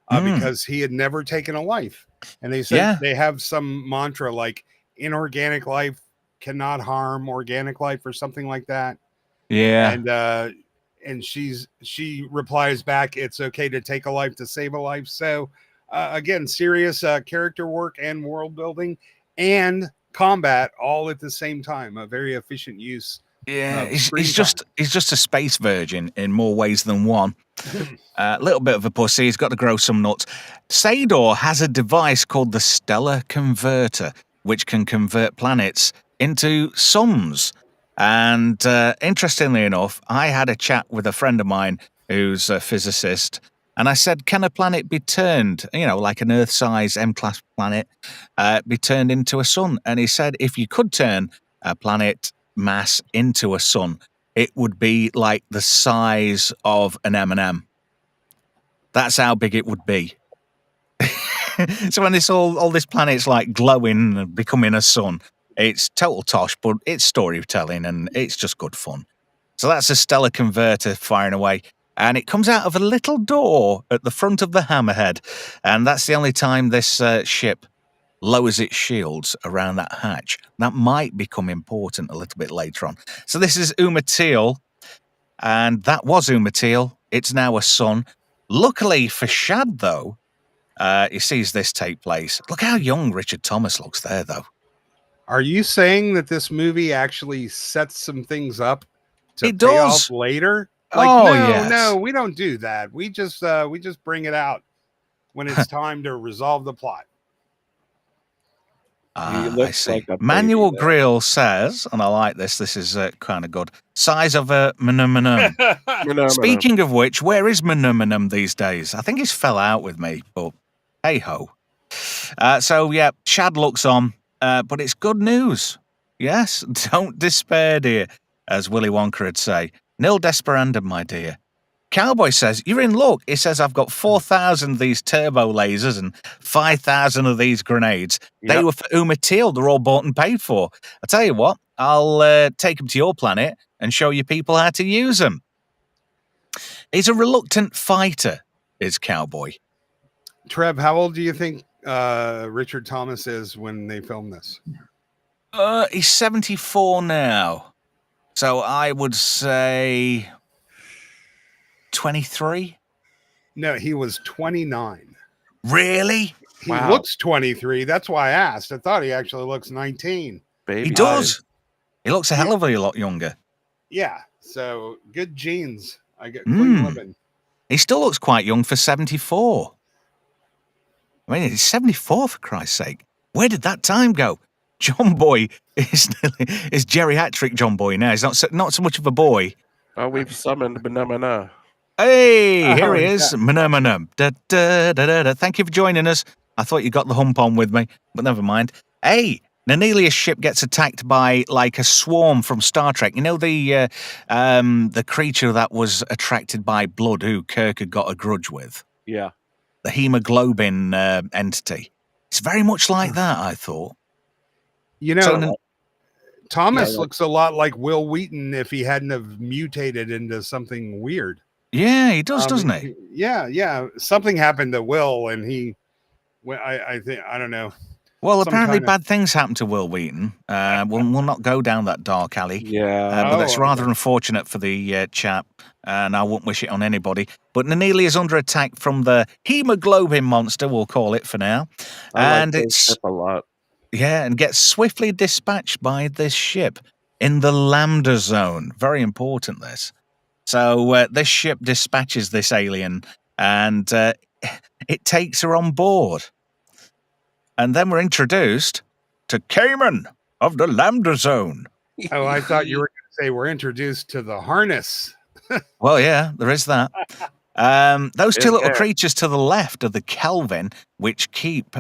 because he had never taken a life. And they said they have some mantra like inorganic life cannot harm organic life or something like that. Yeah. And she replies back, "It's okay to take a life to save a life." So again, serious character work and world building and combat all at the same time. A very efficient use. Yeah, he's just a space virgin in more ways than one. A little bit of a pussy. He's got to grow some nuts. Sador has a device called the Stellar Converter, which can convert planets into suns. And interestingly enough, I had a chat with a friend of mine who's a physicist, and I said, "Can a planet be turned, like an Earth-size M-class planet, be turned into a sun?" And he said, if you could turn a planet mass into a sun, it would be like the size of an M&M. That's how big it would be. So when all this planet's like glowing and becoming a sun, it's total tosh, but it's storytelling and it's just good fun. So that's a Stellar Converter firing away. And it comes out of a little door at the front of the Hammerhead. And that's the only time this ship lowers its shields around that hatch. That might become important a little bit later on. So this is Umatille. And that was Umatille. It's now a sun. Luckily for Shad, though, he sees this take place. Look how young Richard Thomas looks there, though. Are you saying that this movie actually sets some things up to It pay does. off later? Like, Oh, no, yes. no, we don't do that. We just bring it out when it's time to resolve the plot. He I looks see. like a baby Manuel there. Grill says, and I like this. This is kind of good. Size of a manum. Speaking of which, where is manum these days? I think he's fell out with me, but hey ho. So yeah, Shad looks on, but it's good news. Yes, don't despair, dear, as Willy Wonka would say. Nil desperandum, my dear. Cowboy says, you're in luck. He says, I've got 4,000 of these turbo lasers and 5,000 of these grenades. They Yep. were for Uma Teal. They're all bought and paid for. I tell you what, I'll take them to your planet and show you people how to use them. He's a reluctant fighter, is Cowboy. Trev, how old do you think Richard Thomas is when they filmed this? He's 74 now. So I would say 23. No, he was 29. Really? He Wow. looks 23. That's why I asked. I thought he actually looks 19. Baby He does. eyes. He looks a hell of a lot younger. Yeah. So good genes. I get clean living. He still looks quite young for 74. I mean, he's 74 for Christ's sake. Where did that time go? John Boy is geriatric John Boy now. He's not so much of a boy. Oh, we've summoned Banamana. Hey, here Oh, he is. Manum. Da, da, da, da, da. Thank you for joining us. I thought you got the hump on with me, but never mind. Hey, Nanelia's ship gets attacked by like a swarm from Star Trek. You know the creature that was attracted by blood who Kirk had got a grudge with? Yeah. The hemoglobin entity. It's very much like that, I thought. You know, So, Thomas looks a lot like Will Wheaton if he hadn't have mutated into something weird. yeah, he does, doesn't he? Yeah. Something happened to Will, and I think, I don't know. Well, some apparently kind of- bad things happened to Will Wheaton. We'll not go down that dark alley. Yeah. But that's Oh, rather okay. unfortunate for the chap, and I wouldn't wish it on anybody. But Naneli is under attack from the hemoglobin monster, we'll call it for now. I And like it's this ship a lot. Yeah, and gets swiftly dispatched by this ship in the Lambda Zone. Very important, this. So this ship dispatches this alien, and it takes her on board. And then we're introduced to Cayman of the Lambda Zone. Oh, I thought you were going to say we're introduced to the harness. Well, yeah, there is that. Those two Is little there? creatures to the left are the Kelvin, which keep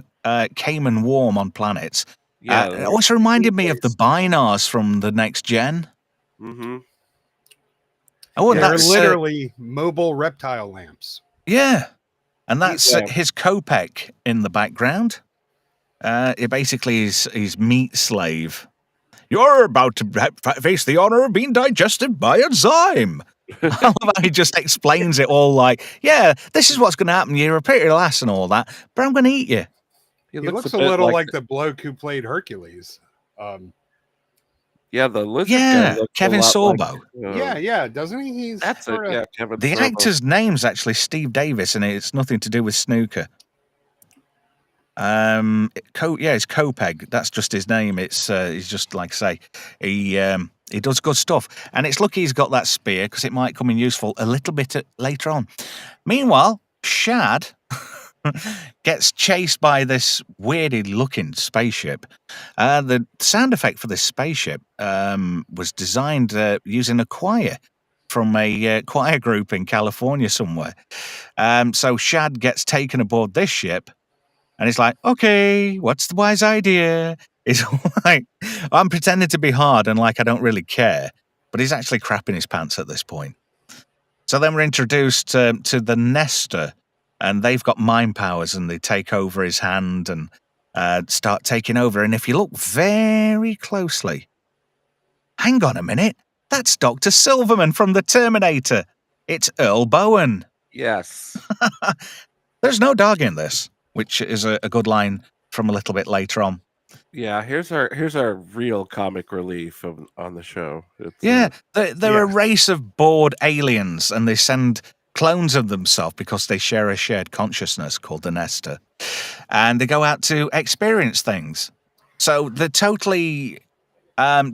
Cayman warm on planets. Yeah. It also reminded me of the Binars from the Next Gen. Mm-hmm. Oh, and They're that's literally mobile reptile lamps. yeah, and that's Yeah. his Kopek in the background. It basically is his meat slave. You're about to face the honor of being digested by a zyme. I love how he just explains it all like, yeah, this is what's going to happen. You're a pretty lass and all that, but I'm going to eat you. He looks a bit little like the bloke who played Hercules. Yeah, the lizard Yeah, guy looks a Kevin lot Sorbo. Like, Yeah, doesn't he? He's that's it. sorta- Yeah, Kevin The Sorbo. actor's name's actually Steve Davis, and it's nothing to do with snooker. It's Kopeg. That's just his name. It's he's just like I say, he does good stuff, and it's lucky he's got that spear because it might come in useful a little bit later on. Meanwhile, Shad gets chased by this weirdy looking spaceship. The sound effect for this spaceship was designed using a choir from a choir group in California somewhere. So Shad gets taken aboard this ship. And he's like, okay, what's the wise idea? He's like, I'm pretending to be hard and like I don't really care. But he's actually crapping his pants at this point. So then we're introduced to the Nester, and they've got mind powers, and they take over his hand and start taking over. And if you look very closely, hang on a minute, that's Dr. Silverman from the Terminator. It's Earl Bowen. Yes. There's no dog in this, which is a good line from a little bit later on. Yeah, here's our real comic relief on the show. It's, Yeah, they're Yeah. a race of bored aliens, and they send clones of themselves because they share a shared consciousness called the Nester, and they go out to experience things. So they're totally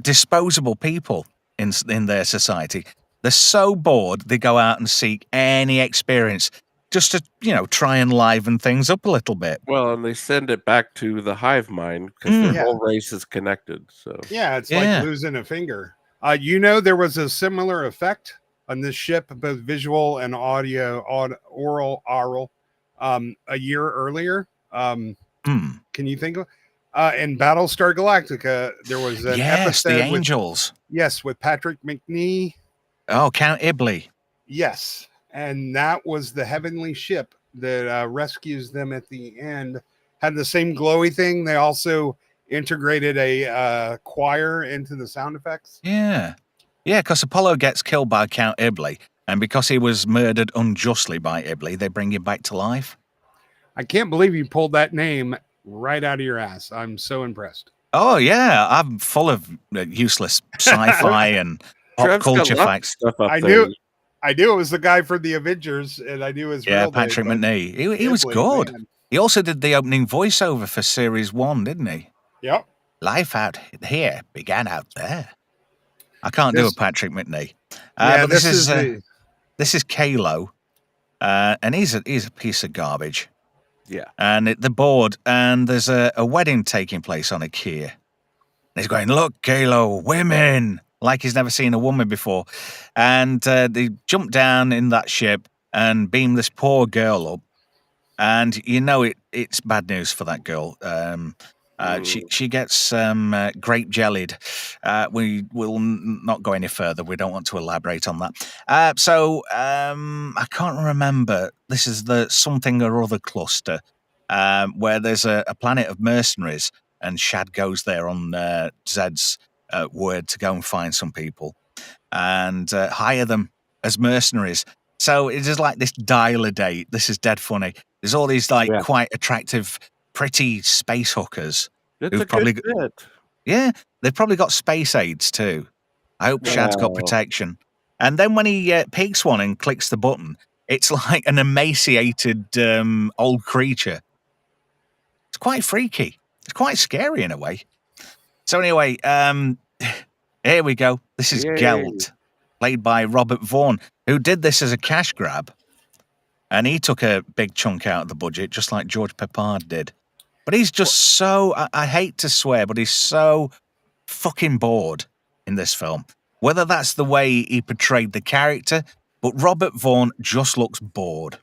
disposable people in their society. They're so bored they go out and seek any experience just to try and liven things up a little bit. well, and they send it back to the hive mind because Mm. their Yeah. whole race is connected. So Yeah, it's Yeah. like losing a finger. There was a similar effect on this ship, both visual and audio, oral, a year earlier. Can you think of? In Battlestar Galactica, there was an Yes, the episode with Angels. with Patrick McNee. Oh, Count Ibley. Yes, and that was the heavenly ship that rescues them at the end. Had the same glowy thing. They also integrated a choir into the sound effects. Yeah. Yeah, because Apollo gets killed by Count Ibley, and because he was murdered unjustly by Ibley, they bring him back to life. I can't believe you pulled that name right out of your ass. I'm so impressed. Oh, yeah, I'm full of useless sci-fi and pop Trev's got culture lots of facts. stuff up I there. knew it was the guy from the Avengers, and I knew his Yeah, real Patrick name. McNee. He was Ibley, good. man. He also did the opening voiceover for Series 1, didn't he? Yep. Life out here began out there. I can't do a This- Patrick McNee. Yeah, But this is this is Kalo, and he's a piece of garbage. Yeah. And the board, and there's a wedding taking place on Ikea. And he's going, look, Kalo, women, like he's never seen a woman before. And they jump down in that ship and beam this poor girl up. And you know it's bad news for that girl. She gets grape jellied. We will not go any further. We don't want to elaborate on that. So I can't remember. This is the something or other cluster where there's a planet of mercenaries, and Shad goes there on Zed's word to go and find some people and hire them as mercenaries. So it is like this dial-a date. This is dead funny. There's all these quite attractive, pretty space hookers. It's who've a probably good bit. Yeah, they've probably got space aids too. I hope Shad's got Wow. protection. And then when he picks one and clicks the button, it's like an emaciated old creature. It's quite freaky. It's quite scary in a way. So anyway, here we go. This is Yay. Gelt, played by Robert Vaughn, who did this as a cash grab. And he took a big chunk out of the budget, just like George Peppard did. But he's just so, I hate to swear, but he's so fucking bored in this film. Whether that's the way he portrayed the character, but Robert Vaughn just looks bored.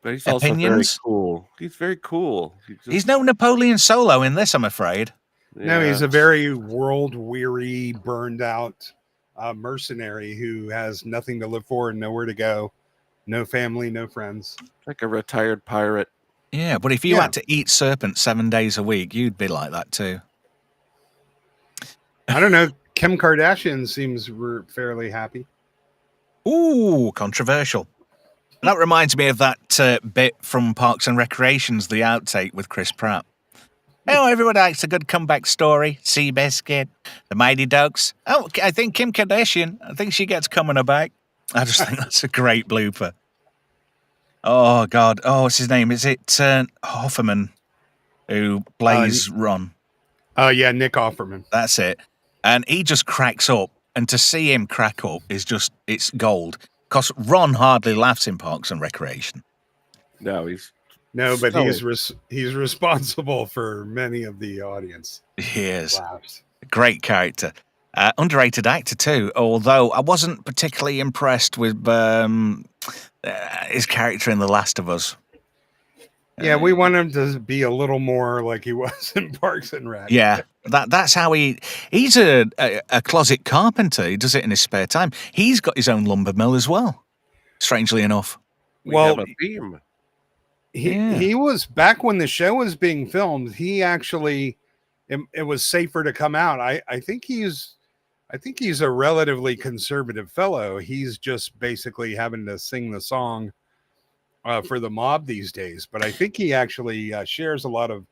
But he's also very Opinions? cool. He's very cool. He's no Napoleon Solo in this, I'm afraid. No, he's a very world-weary, burned-out mercenary who has nothing to live for and nowhere to go. No family, no friends. like a retired pirate. Yeah, but if you had to eat serpent 7 days a week, you'd be like that too. I don't know. Kim Kardashian seems fairly happy. Ooh, controversial. That reminds me of that bit from Parks and Recreations, the outtake with Chris Pratt. Oh, everyone likes a good comeback story. Seabiscuit, the Mighty Ducks. Oh, I think Kim Kardashian, I think she gets coming back. I just think that's a great blooper. Oh, God. Oh, what's his name? Is it Offerman who plays Ron? Oh, yeah, Nick Offerman. That's it. And he just cracks up. And to see him crack up is just, it's gold. Because Ron hardly laughs in Parks and Recreation. No, but he's responsible for many of the audience. He is. Laughs. Great character. Underrated actor too, although I wasn't particularly impressed with his character in The Last of Us. Yeah, we want him to be a little more like he was in Parks and Rec. Yeah, that's how he's a closet carpenter. He does it in his spare time. He's got his own lumber mill as well, strangely enough. we have a theme. He was, back when the show was being filmed, he actually, it was safer to come out. I think he's a relatively conservative fellow. He's just basically having to sing the song for the mob these days. But I think he actually shares a lot of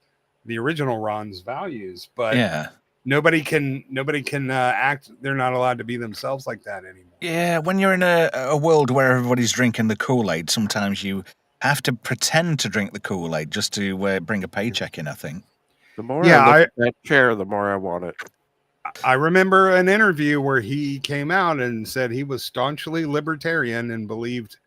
the original Ron's values. But Yeah. nobody can act. They're not allowed to be themselves like that anymore. Yeah, when you're in a world where everybody's drinking the Kool-Aid, sometimes you have to pretend to drink the Kool-Aid just to bring a paycheck in, I think. The more I look at that chair, the more I want it. I remember an interview where he came out and said he was staunchly libertarian and believed,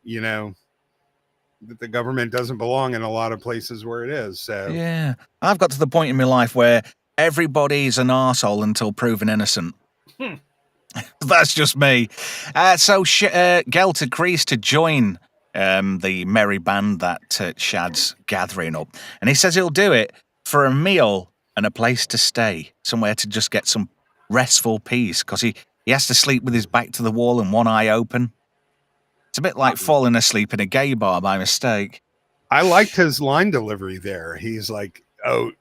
that the government doesn't belong in a lot of places where it is. So Yeah. I've got to the point in my life where everybody's an arsehole until proven innocent. That's just me. So Gelt agrees to join the merry band that Shad's gathering up. And he says he'll do it for a meal and a place to stay, somewhere to just get some restful peace, because he has to sleep with his back to the wall and one eye open. It's a bit like falling asleep in a gay bar by mistake. I liked his line delivery there. He's like, sorry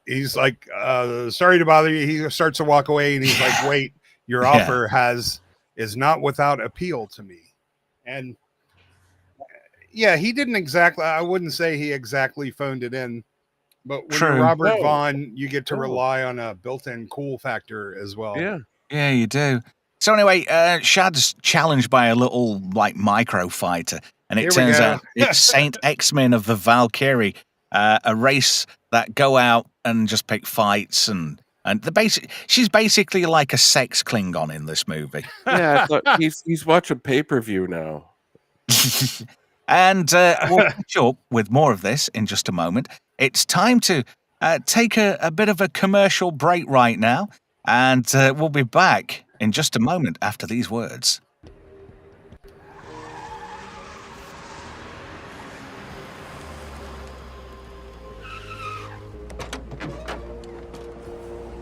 to bother you. He starts to walk away and he's like, wait, your offer is not without appeal to me. And yeah, he didn't exactly, I wouldn't say he exactly phoned it in, but when you're Robert Vaughn, you get to rely on a built-in cool factor as well. Yeah, you do. So anyway, Shad's challenged by a little micro fighter, and it turns out it's Saint X-Men of the Valkyrie, a race that go out and just pick fights, and she's basically like a sex Klingon in this movie. Yeah, he's watching pay-per-view now. And we'll catch up with more of this in just a moment. It's time to take a bit of a commercial break right now, and we'll be back in just a moment after these words.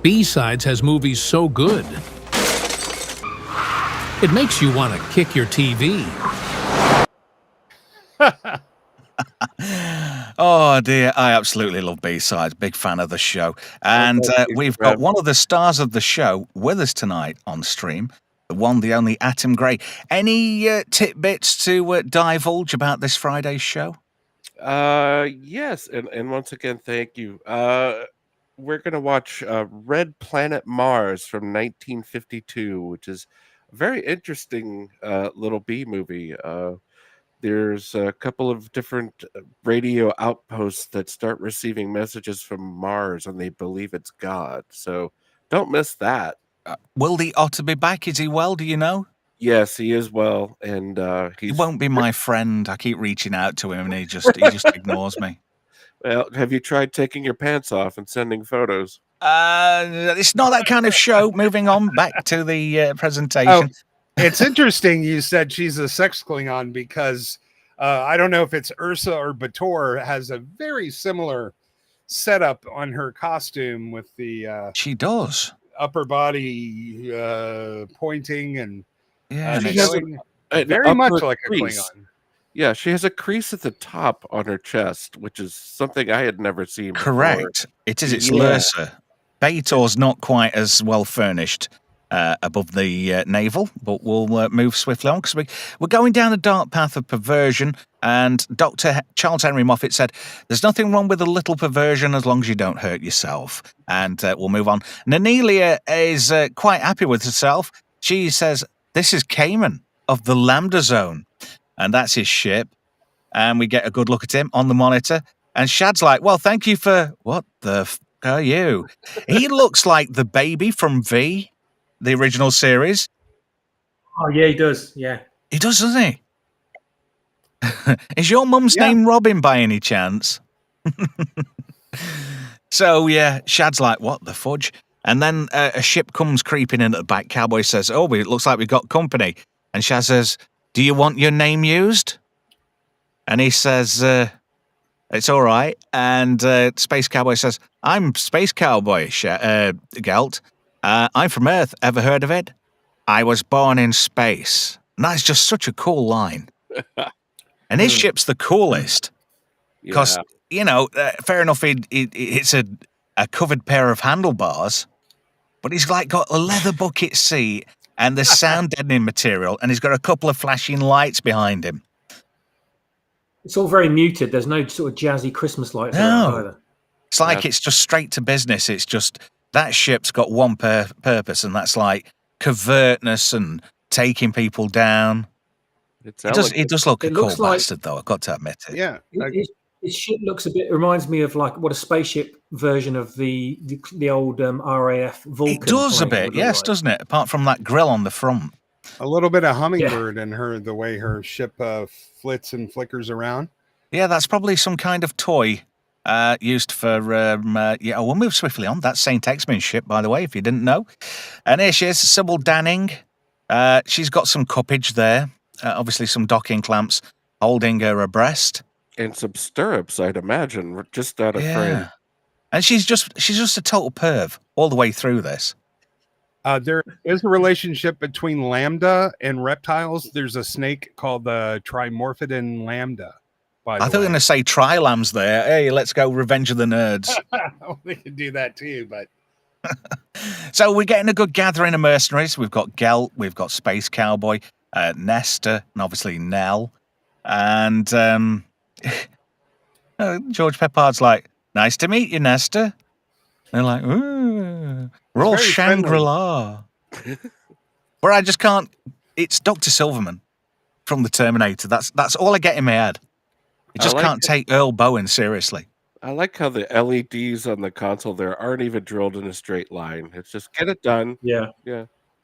B-Sides has movies so good, it makes you want to kick your TV. Oh dear, I absolutely love B-Sides. Big fan of the show. And we've got one of the stars of the show with us tonight on stream, the one, the only Atom Gray. Any tidbits to divulge about this Friday's show? Yes, and once again, thank you. We're going to watch Red Planet Mars from 1952, which is a very interesting little B movie. There's a couple of different radio outposts that start receiving messages from Mars, and they believe it's God. So don't miss that. Will the otter be back? Is he well? Do you know? Yes, he is well, and he won't be my friend. I keep reaching out to him, and he just ignores me. Well, have you tried taking your pants off and sending photos? It's not that kind of show. Moving on back to the presentation. It's interesting you said she's a sex Klingon, because I don't know if it's Ursa or Bator has a very similar setup on her costume with the she does upper body pointing, and she's very much like a Klingon. Yeah, she has a crease at the top on her chest, which is something I had never seen before. Correct. It is. It's Lursa. Bator's not quite as well furnished above the navel, but we'll move swiftly on, because we're going down a dark path of perversion, and Dr. Charles Henry Moffat said, there's nothing wrong with a little perversion as long as you don't hurt yourself. And we'll move on. Nanelia is quite happy with herself. She says, this is Cayman of the Lambda Zone, and that's his ship. And we get a good look at him on the monitor, and Shad's like, well, thank you for... What the f*** are you? He looks like the baby from V, the original series. Oh, yeah, he does. Yeah. He does, doesn't he? Is your mum's name Robin by any chance? So, yeah, Shad's like, what the fudge? And then a ship comes creeping in at the back. Cowboy says, oh, it looks like we've got company. And Shad says, do you want your name used? And he says, it's all right. And Space Cowboy says, I'm Space Cowboy, Gelt. I'm from Earth. Ever heard of it? I was born in space. And that's just such a cool line. And his ship's the coolest. Because, fair enough, it's a covered pair of handlebars, but he's got a leather bucket seat and the sound deadening material, and he's got a couple of flashing lights behind him. It's all very muted. There's no sort of jazzy Christmas lights around either. It's like it's just straight to business. It's just that ship's got one purpose, and that's like covertness and taking people down. It does look a cool bastard, though. I've got to admit it. Yeah. His ship looks a bit, reminds me of what a spaceship version of the old RAF Vulcan. It does a bit, yes, doesn't it? Apart from that grill on the front. A little bit of hummingbird in her, the way her ship flits and flickers around. Yeah, that's probably some kind of toy used for, we'll move swiftly on. That's St. X-Men ship, by the way, if you didn't know. And here she is, Sybil Danning. She's got some cuppage there, obviously some docking clamps. holding her abreast. And some stirrups, I'd imagine, just out of frame. Yeah. And she's just a total perv all the way through this. There is a relationship between lambda and reptiles. There's a snake called the Trimorphidon lambda. By the I thought you were way, going to say Trilams there. Hey, let's go Revenge of the Nerds. we can do that too, but So we're getting a good gathering of mercenaries. We've got Gelt, we've got Space Cowboy, Nestor, and obviously Nell. And George Peppard's like, nice to meet you, Nestor. They're like, ooh, we're all very friendly. Shangri-La. Where I just can't. It's Dr. Silverman from the Terminator. That's all I get in my head. I just can't take Earl Bowen seriously. I like how the LEDs on the console there aren't even drilled in a straight line. It's just get it done. Yeah.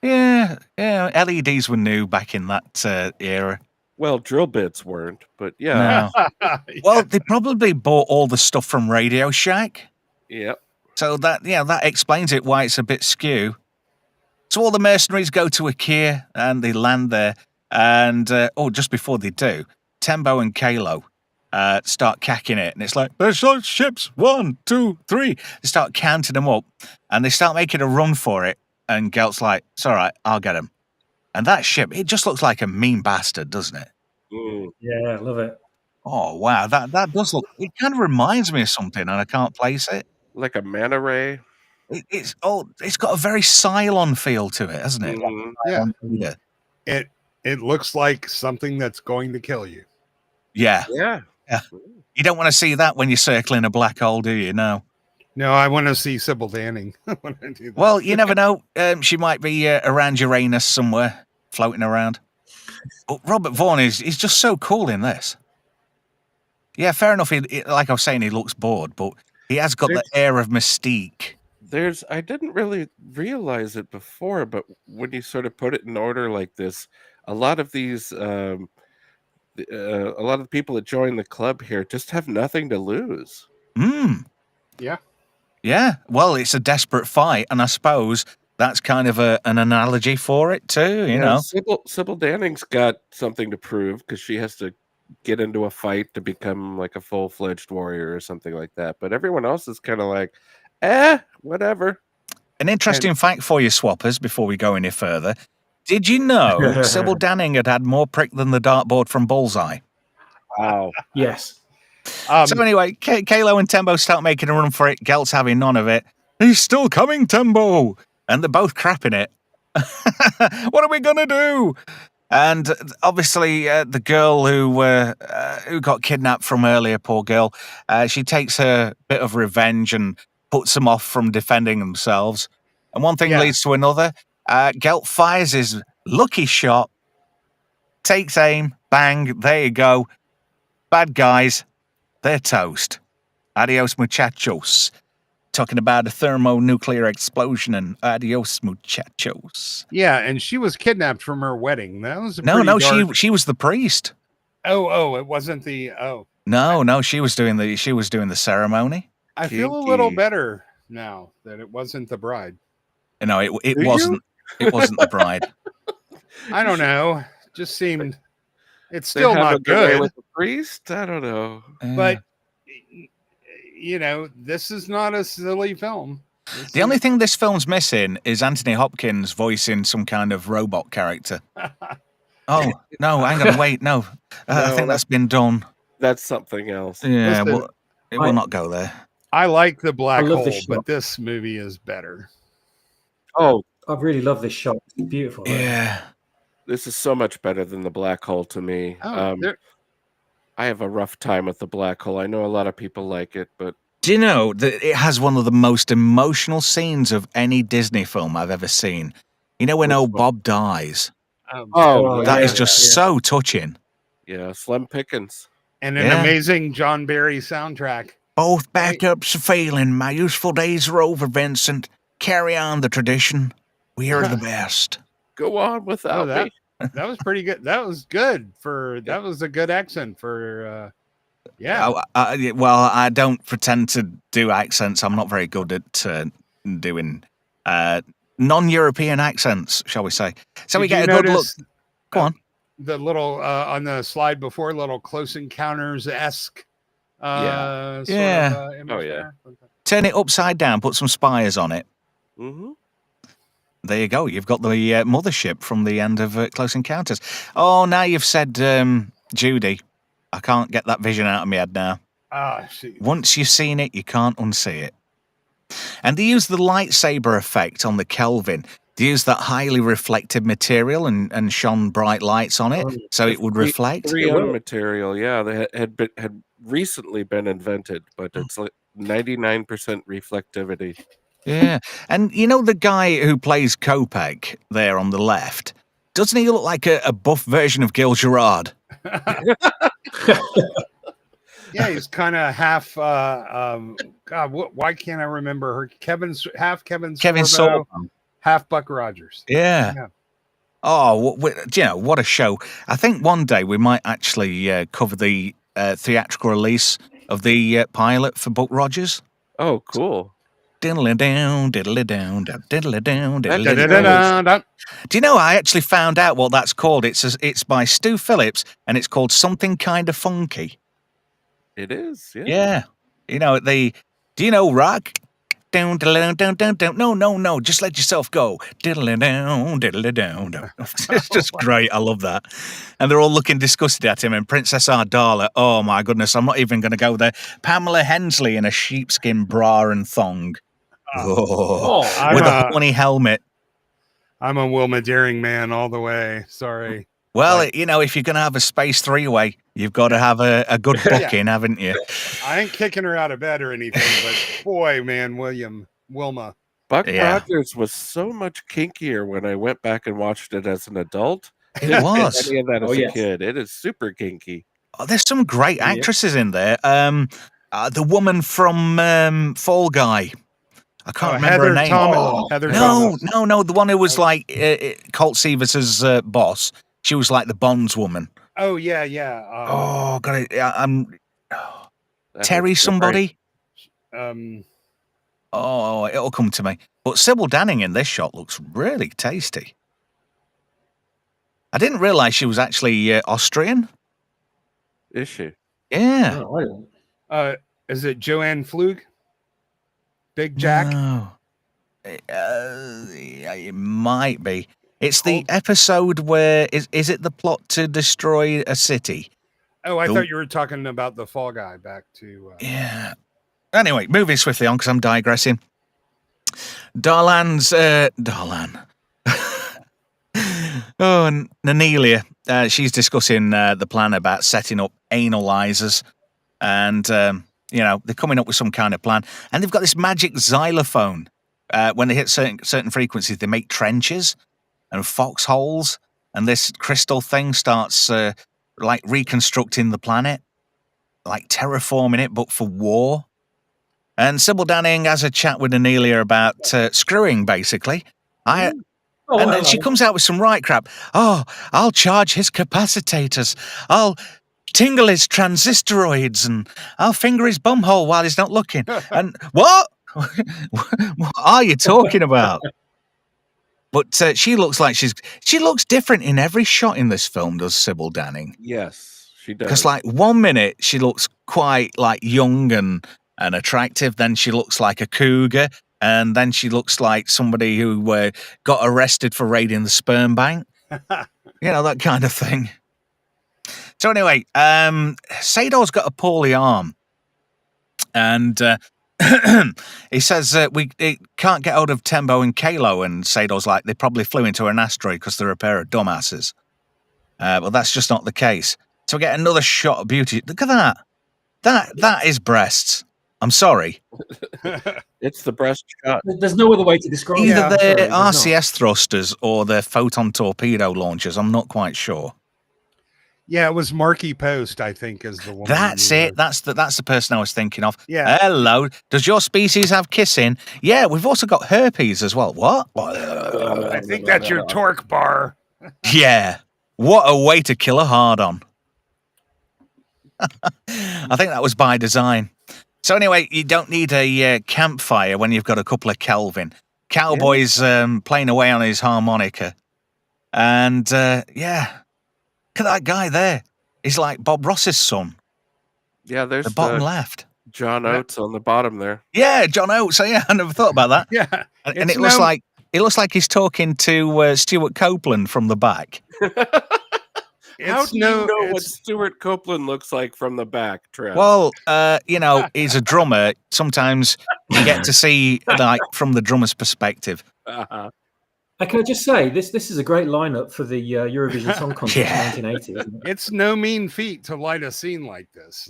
Yeah. LEDs were new back in that era. Well, drill bits weren't, but yeah. No. Well, they probably bought all the stuff from Radio Shack. Yep. So that explains it, why it's a bit skew. So all the mercenaries go to IKEA and they land there. And, just before they do, Tembo and Kalo start cacking it. And it's like, there's ships, 1, 2, 3. They start counting them up and they start making a run for it. And Gelt's like, it's all right, I'll get him. And that ship, it just looks like a mean bastard, doesn't it? Yeah, I love it. Oh, wow. That does look, it kind of reminds me of something and I can't place it. Like a manta ray. It's got a very Cylon feel to it, hasn't it? Yeah. It looks like something that's going to kill you. Yeah. Yeah. You don't want to see that when you're circling a black hole, do you? No. No, I want to see Sybil Danning when I do that. Well, you never know. She might be around Uranus somewhere, floating around. But Robert Vaughn he's just so cool in this. Yeah, fair enough. Like I was saying, he looks bored, but he has got the air of mystique. I didn't really realize it before, but when you sort of put it in order like this, a lot of these, a lot of the people that join the club here just have nothing to lose. Yeah. Yeah. Well, it's a desperate fight, and I suppose that's kind of an analogy for it too. You know, Sybil Danning's got something to prove because she has to get into a fight to become like a full-fledged warrior or something like that. But everyone else is kind of like, whatever. An interesting fact for you, swappers, before we go any further. Did you know Sybil Danning had more prick than the dartboard from Bullseye? Wow. Yes. So anyway, Kalo and Tembo start making a run for it. Gelt's having none of it. He's still coming, Tembo! And they're both crapping it. What are we going to do? And obviously, the girl who got kidnapped from earlier, poor girl, she takes her bit of revenge and puts them off from defending themselves. And one thing leads to another. Gelt fires his lucky shot, takes aim, bang, there you go. Bad guys, they're toast. Adios, muchachos. Talking about a thermonuclear explosion and adios, muchachos. Yeah, and she was kidnapped from her wedding. That was she was the priest. Oh, it wasn't the No, she was doing the ceremony. I feel a little better now that it wasn't the bride. No, it wasn't. It wasn't the bride. I don't know. Just seemed it's still not good with the priest. I don't know, but this is not a silly film. The only thing this film's missing is Anthony Hopkins voicing some kind of robot character. Oh no! Hang on, wait, no. I think that's been done. That's something else. Yeah, it will not go there. I like the black hole, but this movie is better. Oh, I really love this shot. It's beautiful. Yeah. This is so much better than the black hole to me. I have a rough time with the black hole. I know a lot of people like it, but do you know that it has one of the most emotional scenes of any Disney film I've ever seen? You know when old Bob dies? That is just so touching. Yeah, Slim Pickens. And an amazing John Barry soundtrack. Both backups are failing. My useful days are over, Vincent. Carry on the tradition. We are the best. Go on without me. That was pretty good. That was good that was a good accent for, Well, I don't pretend to do accents. I'm not very good at doing non-European accents, shall we say. So we get a good look. Go on. the little on the slide before, little Close Encounters esque sort Yeah. of image Oh, yeah. there. Turn it upside down, put some spires on it. Mm-hmm. There you go. You've got the mothership from the end of Close Encounters. Oh, now you've said Judy. I can't get that vision out of my head now. Once you've seen it, you can't unsee it. And they use the lightsaber effect on the Kelvin. They use that highly reflective material and shone bright lights on it, so it would reflect. 3M material, yeah, that had recently been invented, but it's like 99% reflectivity. Yeah. And you know the guy who plays Kopek there on the left? Doesn't he look like a buff version of Gil Gerard? Yeah, he's kind of half. God, why can't I remember her? Half Kevin Sorbo, half Buck Rogers. Yeah. Oh, what a show! I think one day we might actually cover the theatrical release of the pilot for Buck Rogers. Oh, cool! Diddly down, diddly down, diddly down, diddly down. Do you know? I actually found out what that's called. It's by Stu Phillips, and it's called Something Kind of Funky. It is, yeah. Yeah. You know, do you know rock? Down, down, down, down, down. No. Just let yourself go. Diddly down, diddly down. It's just great. I love that. And they're all looking disgusted at him. And Princess Ardala, oh my goodness, I'm not even going to go there. Pamela Hensley in a sheepskin bra and thong. With a horny helmet. I'm a Wilma Daring man all the way. Sorry. Well, if you're going to have a space three-way, you've got to have a good booking, haven't you? I ain't kicking her out of bed or anything, but boy, man, Wilma. Buck Rogers was so much kinkier when I went back and watched it as an adult. It was. Any of that as a kid. It is super kinky. Oh, there's some great actresses in there. The woman from Fall Guy. I can't remember her name. Heather Thomas. No. The one who was like Colt Seavers's boss. She was like the bondswoman. Oh, yeah. Oh, God. Terry somebody? Oh, it'll come to me. But Sybil Danning in this shot looks really tasty. I didn't realise she was actually Austrian. Is she? Yeah. Is it Joanne Flug? Big Jack? No. It might be. It's the episode where is it the plot to destroy a city? Oh, I thought you were talking about the Fall Guy. Back to yeah. Anyway, moving swiftly on because I'm digressing. Darlan. Oh, Nanelia. She's discussing the plan about setting up analyzers, and they're coming up with some kind of plan, and they've got this magic xylophone. When they hit certain frequencies, they make trenches and foxholes, and this crystal thing starts like reconstructing the planet, like terraforming it, but for war. And Sybil Danning has a chat with Anelia about screwing, basically. And then she comes out with some right crap. Oh, I'll charge his capacitors. I'll tingle his transistoroids, and I'll finger his bumhole while he's not looking. And what? What are you talking about? But she looks like she looks different in every shot in this film, does Sybil Danning? Yes, she does. Because like 1 minute she looks quite like young and attractive, then she looks like a cougar, and then she looks like somebody who got arrested for raiding the sperm bank. That kind of thing. So anyway, Sador's got a poorly arm, and he says we can't get hold of Tembo and Kalo, and Sador's like, they probably flew into an asteroid because they're a pair of dumbasses. But that's just not the case. So we get another shot of beauty. Look at that. That is breasts. I'm sorry. It's the breast shot. There's no other way to describe it. Either they're RCS thrusters or they're photon torpedo launchers. I'm not quite sure. Yeah, it was Marky Post, I think, is the one. That's it. That's the person I was thinking of. Yeah. Hello. Does your species have kissing? Yeah, we've also got herpes as well. What? I think that's your torque bar. Yeah. What a way to kill a hard-on. I think that was by design. So anyway, you don't need a campfire when you've got a couple of Kelvin. Cowboy's playing away on his harmonica. And, Look at that guy there. He's like Bob Ross's son. Yeah, The there's bottom left. John Oates on the bottom there. Yeah, John Oates. So yeah, I never thought about that. Yeah, And it looks like he's talking to Stuart Copeland from the back. How do you know what Stuart Copeland looks like from the back, Trev? Well, he's a drummer. Sometimes you get to see like from the drummer's perspective. Uh-huh. Can I just say this is a great lineup for the Eurovision Song Contest Yeah. 1980, isn't it? It's no mean feat to light a scene like this.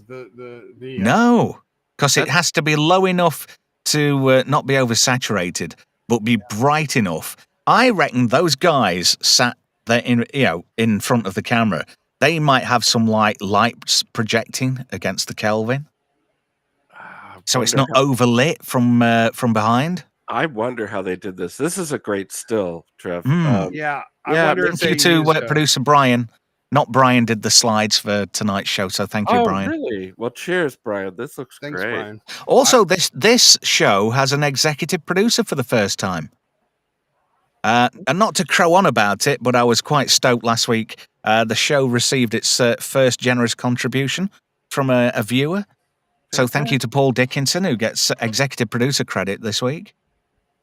No, because it has to be low enough to not be oversaturated, but be bright enough. I reckon those guys sat there in front of the camera. They might have some lights projecting against the Kelvin, so it's not overlit from behind. I wonder how they did this. This is a great still, Trev. I wonder if Thank they you to used producer Brian. Not Brian did the slides for tonight's show, so thank you, Brian. Really? Well, cheers, Brian. This looks Thanks, great. Brian. Also, this show has an executive producer for the first time. And not to crow on about it, but I was quite stoked last week. The show received its first generous contribution from a viewer. So thank you to Paul Dickinson, who gets executive producer credit this week.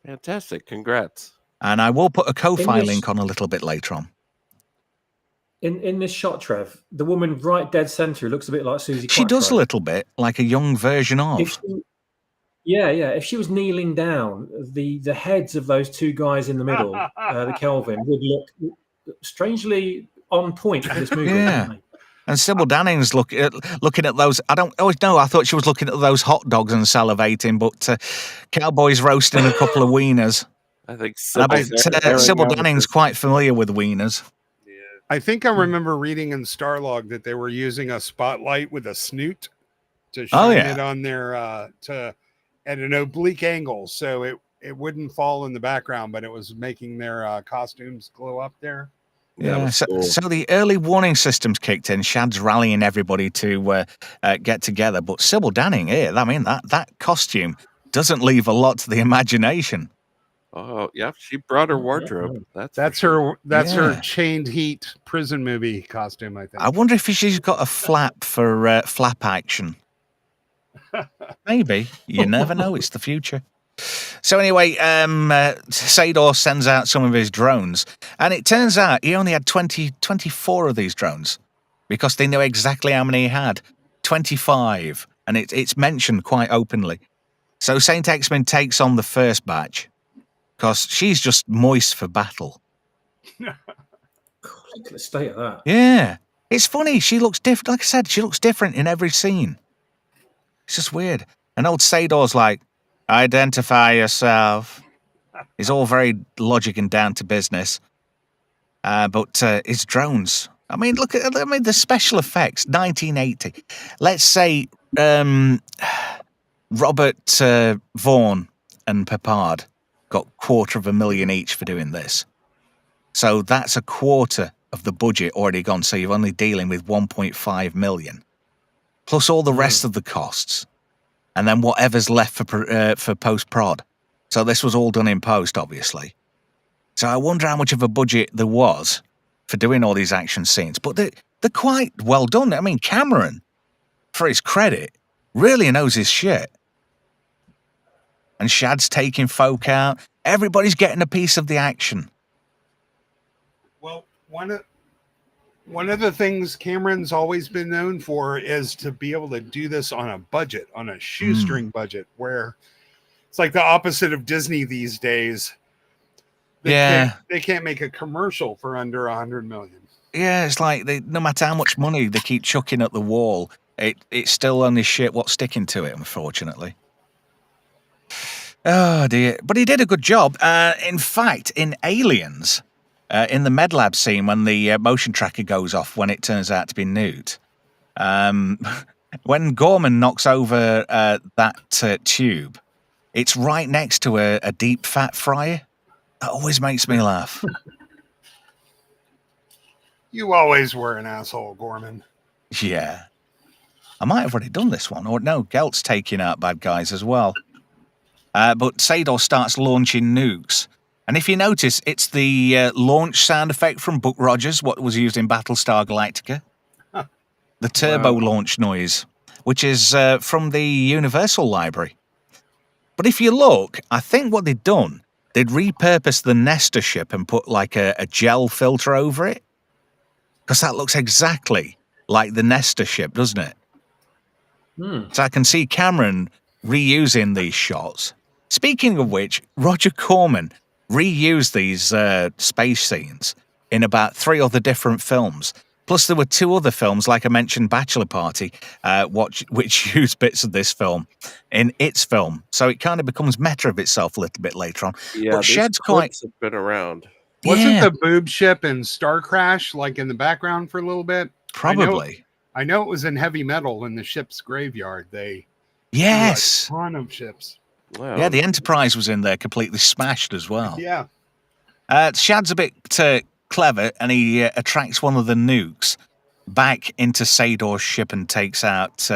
Fantastic. Congrats. And I will put a Ko-Fi link on a little bit later on. In this shot, Trev, the woman right dead centre who looks a bit like Susie She does a little bit, like a young version of. If she was kneeling down, the heads of those two guys in the middle, the Kelvin, would look strangely on point for this movie. Yeah. And Sybil Danning's looking at those. I don't always know. I thought she was looking at those hot dogs and salivating, but Cowboy's roasting a couple of wieners. I think Sybil Danning's quite familiar with wieners. I think I remember reading in Starlog that they were using a spotlight with a snoot to shine it on their at an oblique angle, so it wouldn't fall in the background, but it was making their costumes glow up there. Yeah, so the early warning systems kicked in. Shad's rallying everybody to get together, but Sybil Danning here, I mean, that costume doesn't leave a lot to the imagination. Oh yeah, she brought her wardrobe. That's her chained heat prison movie costume, I think. I wonder if she's got a flap for flap action. Maybe. You never know. It's the future. So anyway, Sador sends out some of his drones, and it turns out he only had 24 of these drones because they know exactly how many he had. 25, and it's mentioned quite openly. So Saint X-Men takes on the first batch because she's just moist for battle. Look at the state of that. Yeah. It's funny. She looks different. Like I said, she looks different in every scene. It's just weird. And old Sador's like, identify yourself. He's all very logic and down to business. But his drones. I mean, look at the special effects. 1980. Let's say Robert Vaughan and Peppard got $250,000 each for doing this. So that's a quarter of the budget already gone. So you're only dealing with 1.5 million, plus all the rest of the costs, and then whatever's left for post prod. So this was all done in post, obviously. So I wonder how much of a budget there was for doing all these action scenes. But they're quite well done. I mean, Cameron, for his credit, really knows his shit. And Shad's taking folk out. Everybody's getting a piece of the action. Well, one of the things Cameron's always been known for is to be able to do this on a budget, on a shoestring budget, where it's like the opposite of Disney these days. They can't make a commercial for under 100 million. Yeah, it's like no matter how much money they keep chucking at the wall, it's still only shit what's sticking to it, unfortunately. Oh dear. But he did a good job. In fact, in Aliens, in the MedLab scene when the motion tracker goes off when it turns out to be Newt, when Gorman knocks over that tube, it's right next to a deep fat fryer. That always makes me laugh. You always were an asshole, Gorman. Yeah. I might have already done this one. Or no, Gelt's taking out bad guys as well. But Sador starts launching nukes. And if you notice, it's the launch sound effect from Buck Rogers, what was used in Battlestar Galactica. The turbo launch noise, which is from the Universal Library. But if you look, I think what they'd done, they'd repurposed the Nestor ship and put like a gel filter over it. Because that looks exactly like the Nestor ship, doesn't it? So I can see Cameron reusing these shots. Speaking of which, Roger Corman reused these space scenes in about 3 other different films. Plus, there were 2 other films, like I mentioned, Bachelor Party, which used bits of this film in its film. So it kind of becomes meta of itself a little bit later on. Yeah, but these Shed's clips have been around. Wasn't the boob ship in Star Crash like in the background for a little bit? Probably. I know it was in Heavy Metal in the ship's graveyard. They Yes. threw a ton of ships. Wow. Yeah, the Enterprise was in there completely smashed as well. Yeah. Shad's a bit clever, and he attracts one of the nukes back into Sador's ship and takes out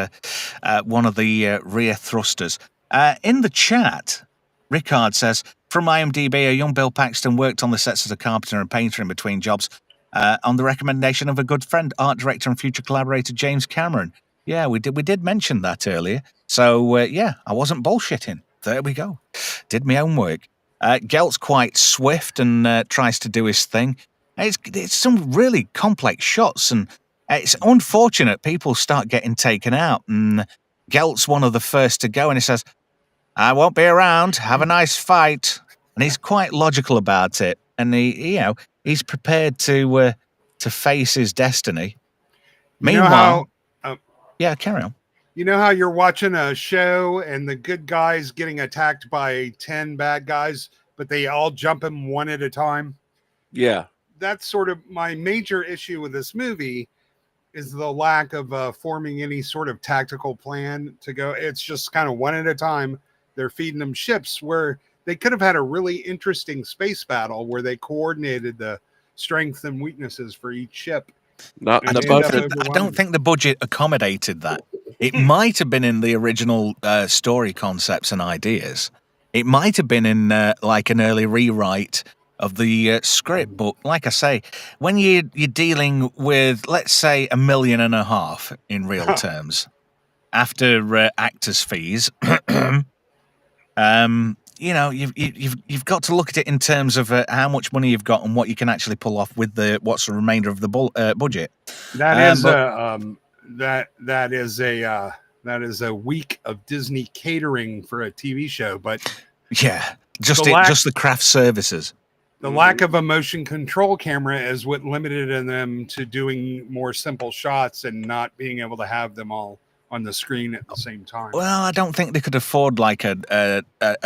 one of the rear thrusters. In the chat, Rickard says, from IMDb, a young Bill Paxton worked on the sets as a carpenter and painter in between jobs on the recommendation of a good friend, art director and future collaborator James Cameron. Yeah, we did mention that earlier. So, yeah, I wasn't bullshitting. There we go. Did my own work. Gelt's quite swift and tries to do his thing. It's some really complex shots, and it's unfortunate people start getting taken out. And Gelt's one of the first to go, and he says, I won't be around. Have a nice fight. And he's quite logical about it. And he's prepared to face his destiny. Meanwhile, yeah, carry on. You know how you're watching a show and the good guys getting attacked by 10 bad guys, but they all jump him one at a time? Yeah. That's sort of my major issue with this movie, is the lack of forming any sort of tactical plan to go. It's just kind of one at a time. They're feeding them ships, where they could have had a really interesting space battle where they coordinated the strengths and weaknesses for each ship. Not I don't think the budget accommodated that. It might have been in the original story concepts and ideas. It might have been in like an early rewrite of the script. But like I say, when you're dealing with, let's say, $1.5 million in real terms, after actors' fees, you've got to look at it in terms of how much money you've got and what you can actually pull off with what's the remainder of the budget. That is a week of Disney catering for a TV show, but yeah, just the craft services. The lack of a motion control camera is what limited them to doing more simple shots and not being able to have them all on the screen at the same time. Well, I don't think they could afford like a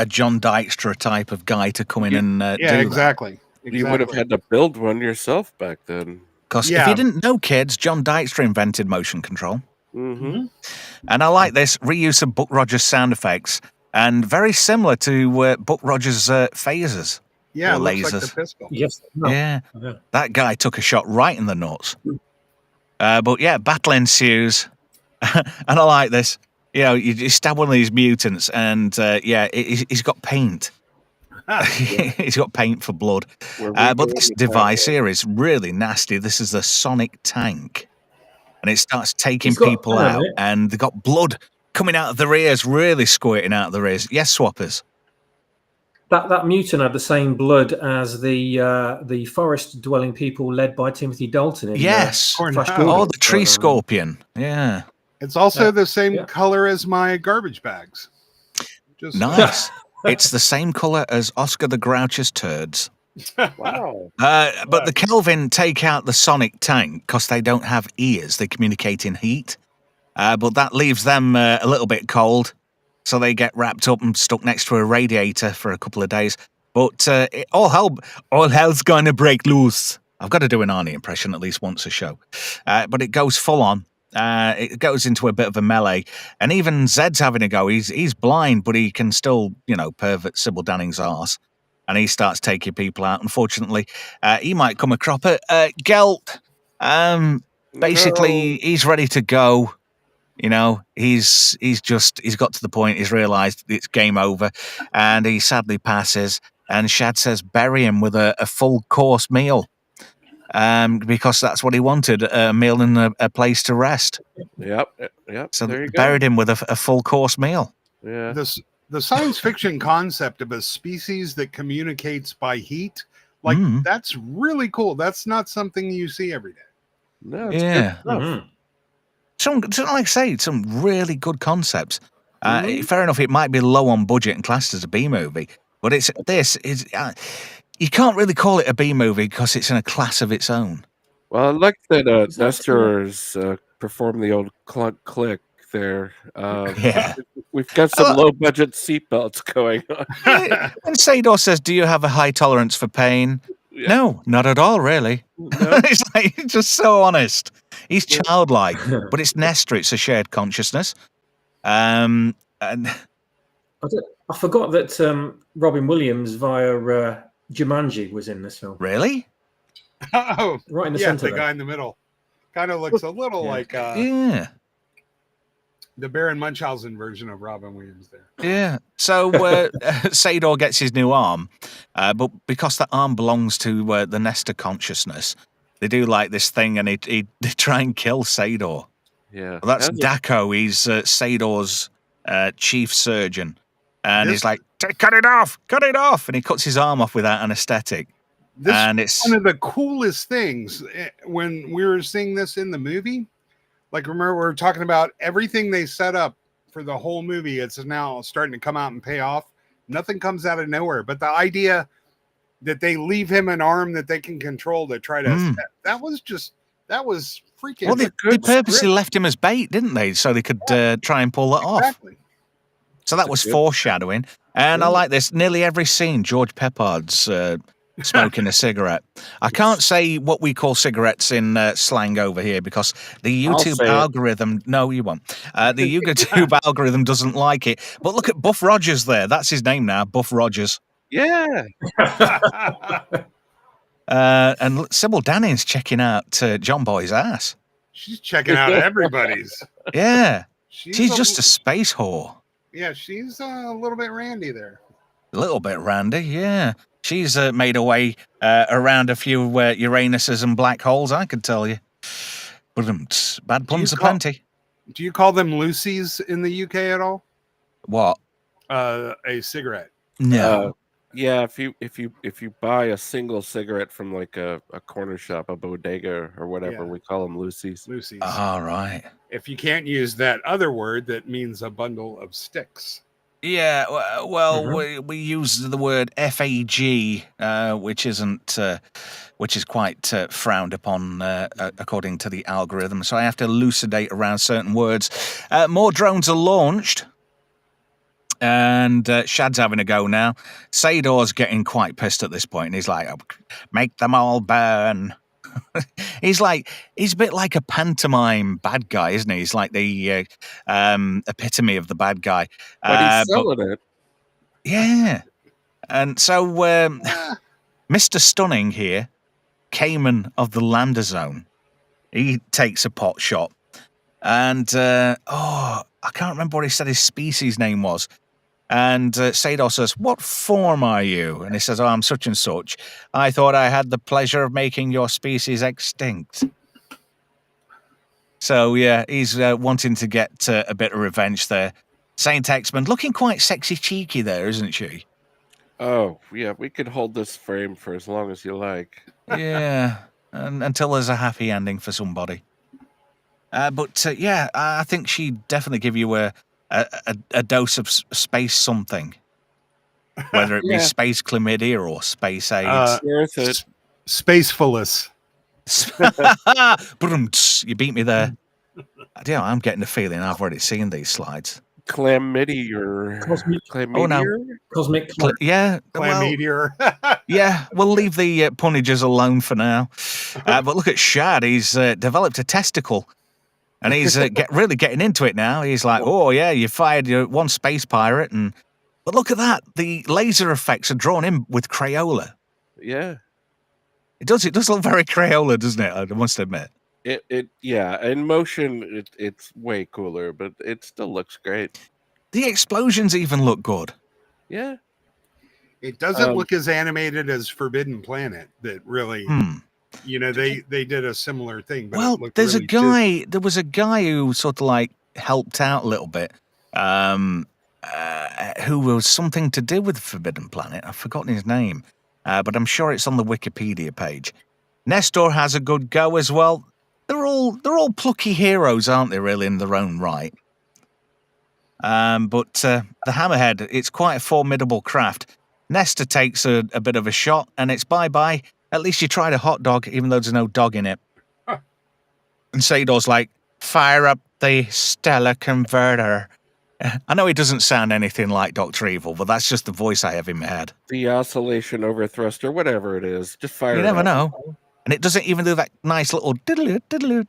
John Dykstra type of guy to come in and do exactly. that. You would have had to build one yourself back then. Because if you didn't know, kids, John Dykstra invented motion control. Mm-hmm. And I like this reuse of Buck Rogers sound effects, and very similar to Buck Rogers' phasers. Yeah, or looks lasers. like the pistol. Yes. Yeah. That guy took a shot right in the nuts. But yeah, battle ensues. And I like this. You stab one of these mutants, and he's got paint. He's got paint for blood. But this device here is really nasty. This is the sonic tank. And it starts taking people out, and they've got blood coming out of their ears, really squirting out of their ears. Yes, Swappers? That mutant had the same blood as the forest-dwelling people led by Timothy Dalton. Yes. The tree scorpion. Yeah. It's also the same color as my garbage bags. Nice. It's the same color as Oscar the Grouch's turds. Wow. But the Kelvin take out the sonic tank because they don't have ears. They communicate in heat. But that leaves them a little bit cold. So they get wrapped up and stuck next to a radiator for a couple of days. But all hell's going to break loose. I've got to do an Arnie impression at least once a show. But it goes full on. It goes into a bit of a melee. And even Zed's having a go. He's blind, but he can still, pervert Sybil Danning's arse. And he starts taking people out. Unfortunately, he might come a cropper. Gelt, basically, he's ready to go. He's got to the point. He's realised it's game over, and he sadly passes. and Shad says bury him with a full course meal, because that's what he wanted, a meal and a place to rest. Yep. So there you buried go. him with a full course meal. Yeah. The science fiction concept of a species that communicates by heat, like that's really cool. That's not something you see every day. No, it's Yeah. good stuff. Some, like I say, some really good concepts. Fair enough, it might be low on budget and classed as a B movie, but you can't really call it a B movie because it's in a class of its own. Well, I like that that, Nestor's performed the old clunk click there. Yeah. We've got some low budget seatbelts going on. When Sador says, "Do you have a high tolerance for pain?" Yeah. No, not at all, really. No. It's like he's just so honest. He's childlike, but it's Nestor. It's a shared consciousness. And I forgot that Robin Williams via Jumanji was in this film. Really? Oh, Right in the yeah, center the there. guy in the middle. Kind of looks a little like Yeah. the Baron Munchausen version of Robin Williams there. Yeah. So Sador gets his new arm, but because that arm belongs to the Nestor consciousness, they do like this thing, and they try and kill Sador. Yeah. Well, that's Daco. He's Sador's chief surgeon, and he's like, cut it off, and he cuts his arm off without anesthetic. This and is one of the coolest things when we were seeing this in the movie. Like, remember, we were talking about everything they set up for the whole movie. It's now starting to come out and pay off. Nothing comes out of nowhere. But the idea that they leave him an arm that they can control to try to that was freaking. Well, they purposely left him as bait, didn't they? So they could try and pull that off. Exactly. So that was foreshadowing. And I like this. Nearly every scene, George Peppard's smoking a cigarette. I can't say what we call cigarettes in slang over here because the YouTube algorithm. No, you won't. The YouTube algorithm doesn't like it. But look at Buff Rogers there. That's his name now, Buff Rogers. Yeah. And Sybil Danning's checking out John Boy's ass. She's checking out everybody's. Yeah. She's just a space whore. Yeah, she's a little bit randy there. A little bit randy, yeah. She's made her way around a few Uranuses and black holes, I can tell you. But bad puns aplenty. Do you call them Lucy's in the UK at all? What? A cigarette. No. Yeah, if you buy a single cigarette from like a corner shop, a bodega or whatever, we call them Lucy's. Lucy's. All right. If you can't use that other word, that means a bundle of sticks. Yeah, well, we use the word FAG, which is quite frowned upon according to the algorithm. So I have to elucidate around certain words. More drones are launched, and Shad's having a go now. Sador's getting quite pissed at this point, and he's like, "Make them all burn." He's a bit like a pantomime bad guy, isn't he? He's like the epitome of the bad guy. But he's selling it. Yeah. And so Mr. Stunning here, Cayman of the Lander Zone, he takes a pot shot. And, I can't remember what he said his species name was. And Sador says, "What form are you?" And he says, "Oh, I'm such and such. I thought I had the pleasure of making your species extinct." So, yeah, he's wanting to get a bit of revenge there. Saint X-Men looking quite sexy cheeky there, isn't she? Oh, yeah, we could hold this frame for as long as you like. Yeah, and until there's a happy ending for somebody. But I think she'd definitely give you a dose of space something, whether it be space chlamydia or space AIDS. Worth it. Spacefulness. You beat me there. Yeah, I'm getting the feeling I've already seen these slides. Chlamydia. Cosmic. Oh no, Cosmic. yeah, Chlamydia. Yeah, we'll leave the punnages alone for now. But look at Shad. He's developed a testicle. And he's really getting into it now. He's like, "Oh yeah, you fired your one space pirate," but look at that. The laser effects are drawn in with Crayola. Yeah, it does look very Crayola, doesn't it? I must admit. In motion, it's way cooler, but it still looks great. The explosions even look good. Yeah. It doesn't look as animated as Forbidden Planet. That really, they did a similar thing. But Well, it looked there's really a guy. There was a guy who sort of like helped out a little bit, who was something to do with Forbidden Planet. I've forgotten his name, but I'm sure it's on the Wikipedia page. Nestor has a good go as well. They're all plucky heroes, aren't they? Really, in their own right. But the Hammerhead, it's quite a formidable craft. Nestor takes a bit of a shot, and it's bye-bye. At least you tried a hot dog, even though there's no dog in it. And Sador's like, fire up the stellar converter. I know he doesn't sound anything like Dr. Evil, but that's just the voice I have in my head. The oscillation overthrust or whatever it is. Just fire You it never up. know. And it doesn't even do that nice little diddle diddle.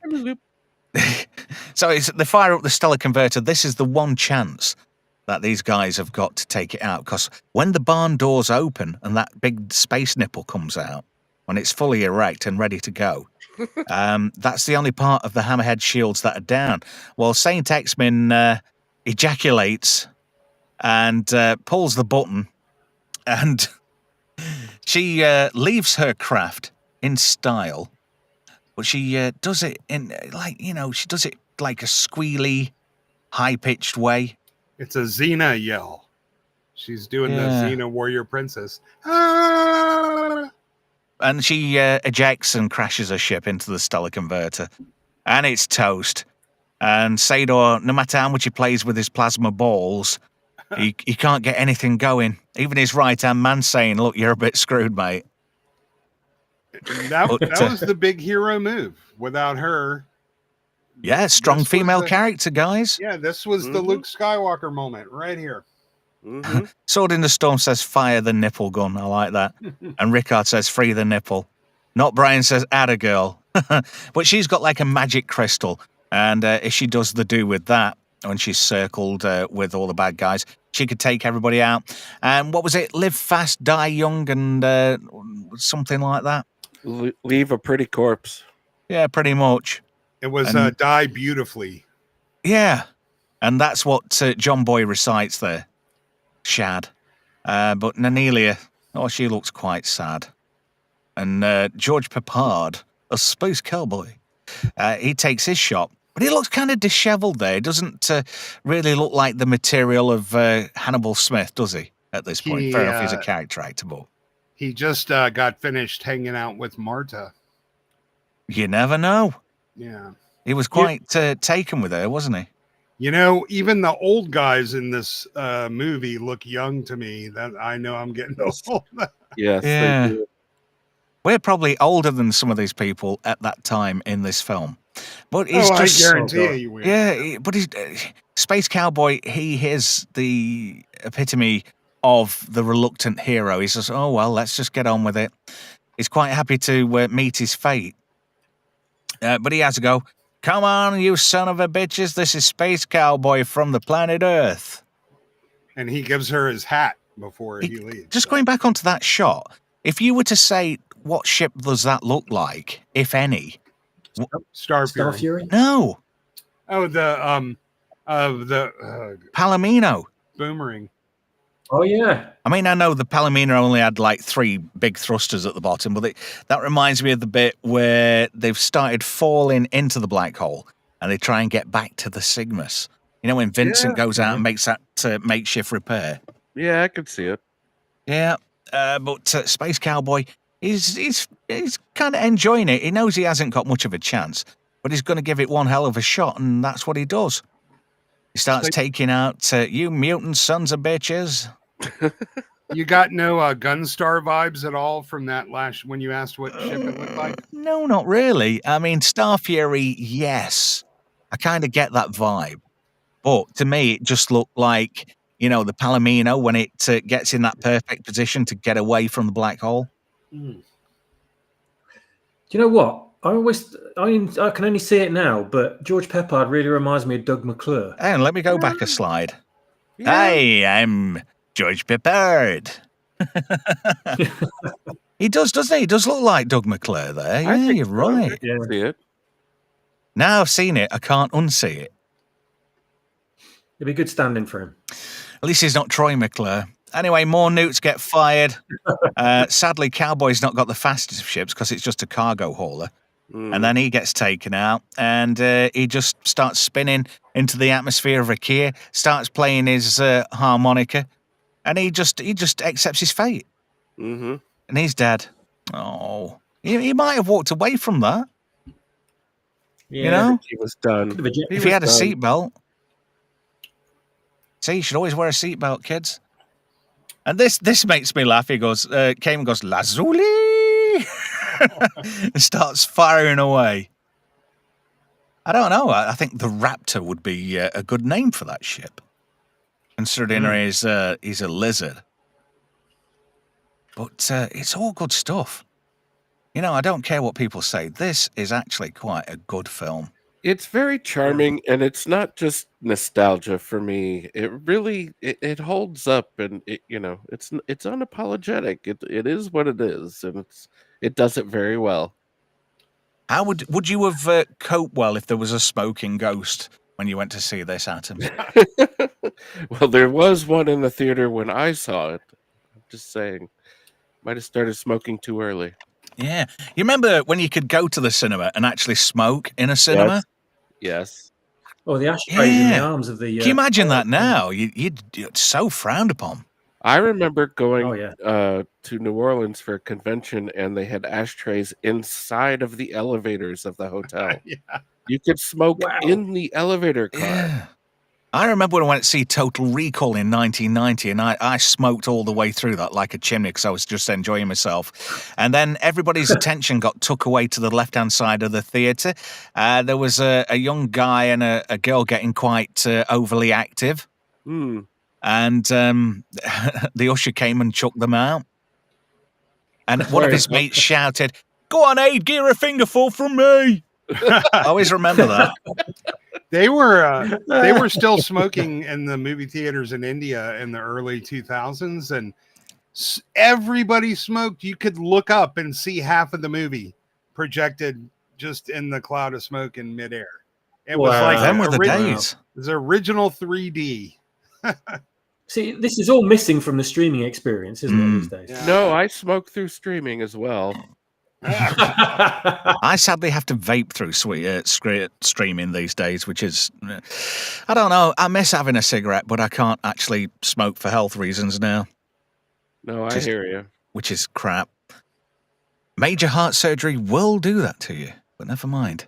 So they fire up the stellar converter. This is the one chance that these guys have got to take it out, because when the barn doors open and that big space nipple comes out, when it's fully erect and ready to go, that's the only part of the Hammerhead shields that are down. Well, Saint X-Men ejaculates and pulls the button, and she leaves her craft in style, but she does it in she does it like a squealy, high-pitched way. It's a Xena yell. She's doing the Xena Warrior Princess. And she ejects and crashes her ship into the stellar converter. And it's toast. And Sador, no matter how much he plays with his plasma balls, he can't get anything going. Even his right-hand man saying, look, you're a bit screwed, mate. That was the big hero move. Without her... Yeah, strong female character, guys. Yeah, this was the Luke Skywalker moment right here. Sword in the Storm says, fire the nipple gun. I like that. And Rickard says, free the nipple. Not Brian says, add a girl. But she's got like a magic crystal. And if she does the do with that, when she's circled with all the bad guys, she could take everybody out. And what was it? Live fast, die young, and something like that. Leave a pretty corpse. Yeah, pretty much. It was die beautifully. Yeah. And that's what John Boy recites there. Shad. But Nanelia, she looks quite sad. And George Peppard, a space cowboy, he takes his shot, but he looks kind of disheveled there. He doesn't really look like the material of Hannibal Smith, does he, at this point? Fair enough, he's a character actor, but... He just got finished hanging out with Marta. You never know. Yeah. He was quite taken with her, wasn't he? You know, even the old guys in this movie look young to me. That I know I'm getting old. Yes, yeah. they do. We're probably older than some of these people at that time in this film. But he's just... I guarantee you will. Yeah, but he's... Space Cowboy, he is the epitome of the reluctant hero. He says, oh, well, let's just get on with it. He's quite happy to meet his fate. But he has to go, come on, you son of a bitches. This is Space Cowboy from the planet Earth. And he gives her his hat before he leaves. Just going back onto that shot, if you were to say, what ship does that look like, if any? Star Fury. No. Oh, the Palomino. Boomerang. Oh, yeah. I mean, I know the Palomino only had like 3 big thrusters at the bottom, but that reminds me of the bit where they've started falling into the black hole and they try and get back to the Cygnus. You know, when Vincent goes out and makes that makeshift repair. Yeah, I could see it. Yeah, but Space Cowboy, he's kind of enjoying it. He knows he hasn't got much of a chance, but he's going to give it one hell of a shot, and that's what he does. He starts taking out you mutant sons of bitches. You got no Gunstar vibes at all from that last when you asked what ship it looked like? No, not really. I mean, Star Fury, yes. I kind of get that vibe. But to me, it just looked like, the Palomino when it gets in that perfect position to get away from the black hole. Do you know what? I can only see it now, but George Peppard really reminds me of Doug McClure. And let me go back a slide. Yeah. Hi, I'm George Peppard. He does, doesn't he? He does look like Doug McClure there. Yeah, you're right. I can see it. Now I've seen it, I can't unsee it. It'd be good standing for him. At least he's not Troy McClure. Anyway, more newts get fired. Sadly, Cowboy's not got the fastest of ships because it's just a cargo hauler. And then he gets taken out, and he just starts spinning into the atmosphere of Ikea, starts playing his harmonica, and he just accepts his fate. Mm-hmm. And he's dead. Oh, he might have walked away from that. Yeah. You know, He was done. Could have ejected. if he had a done. seatbelt. See, you should always wear a seatbelt, kids. And this makes me laugh. He goes, Cayman goes, Lazuli, and starts firing away. I don't know. I think the Raptor would be a good name for that ship, considering he's a lizard. But it's all good stuff. You know, I don't care what people say. This is actually quite a good film. It's very charming, and it's not just nostalgia for me. It really it holds up, and it's unapologetic. It is what it is, and it does it very well. How would you have coped well if there was a smoking ghost when you went to see this, Atom? Well, there was one in the theater when I saw it. I'm just saying, might have started smoking too early. Yeah. You remember when you could go to the cinema and actually smoke in a cinema? Yes. Oh, the ashtrays in the Yeah. arms of the. Can you imagine that now? It's so frowned upon. I remember going Oh, yeah. to New Orleans for a convention, and they had ashtrays inside of the elevators of the hotel. Yeah. You could smoke Wow. in the elevator car. Yeah. I remember when I went to see Total Recall in 1990, and I smoked all the way through that like a chimney because I was just enjoying myself. And then everybody's attention got took away to the left-hand side of the theatre. There was a young guy and a girl getting quite overly active. Hmm. And the usher came and chucked them out. And one of his mates shouted, "Go on, Aid, give her a fingerful from me." I always remember that. They were still smoking in the movie theaters in India in the early 2000s, and everybody smoked. You could look up and see half of the movie projected just in the cloud of smoke in midair. It was like Them were the days. It was original 3D. See, this is all missing from the streaming experience, isn't it, these days? Yeah. No, I smoke through streaming as well. I sadly have to vape through streaming these days, which is, I don't know. I miss having a cigarette, but I can't actually smoke for health reasons now, No, I hear you. which is crap. Major heart surgery will do that to you, but never mind.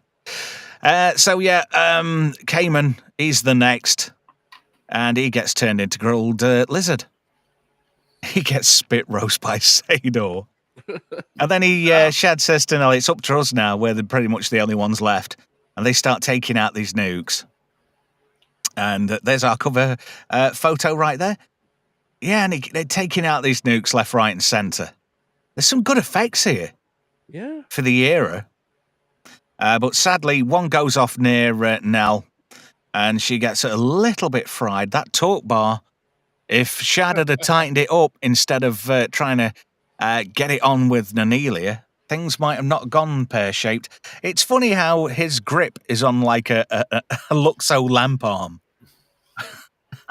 Cayman, he's the next, and he gets turned into grilled lizard. He gets spit roast by Sador. And then Shad says to Nell, it's up to us now. We're pretty much the only ones left. And they start taking out these nukes. And there's our cover photo right there. Yeah, and they're taking out these nukes left, right, and centre. There's some good effects here. Yeah. For the era. But sadly, one goes off near Nell, and she gets a little bit fried. That torque bar, if Shad had tightened it up instead of trying to get it on with Nanelia, things might have not gone pear-shaped. It's funny how his grip is on like a Luxo lamp arm.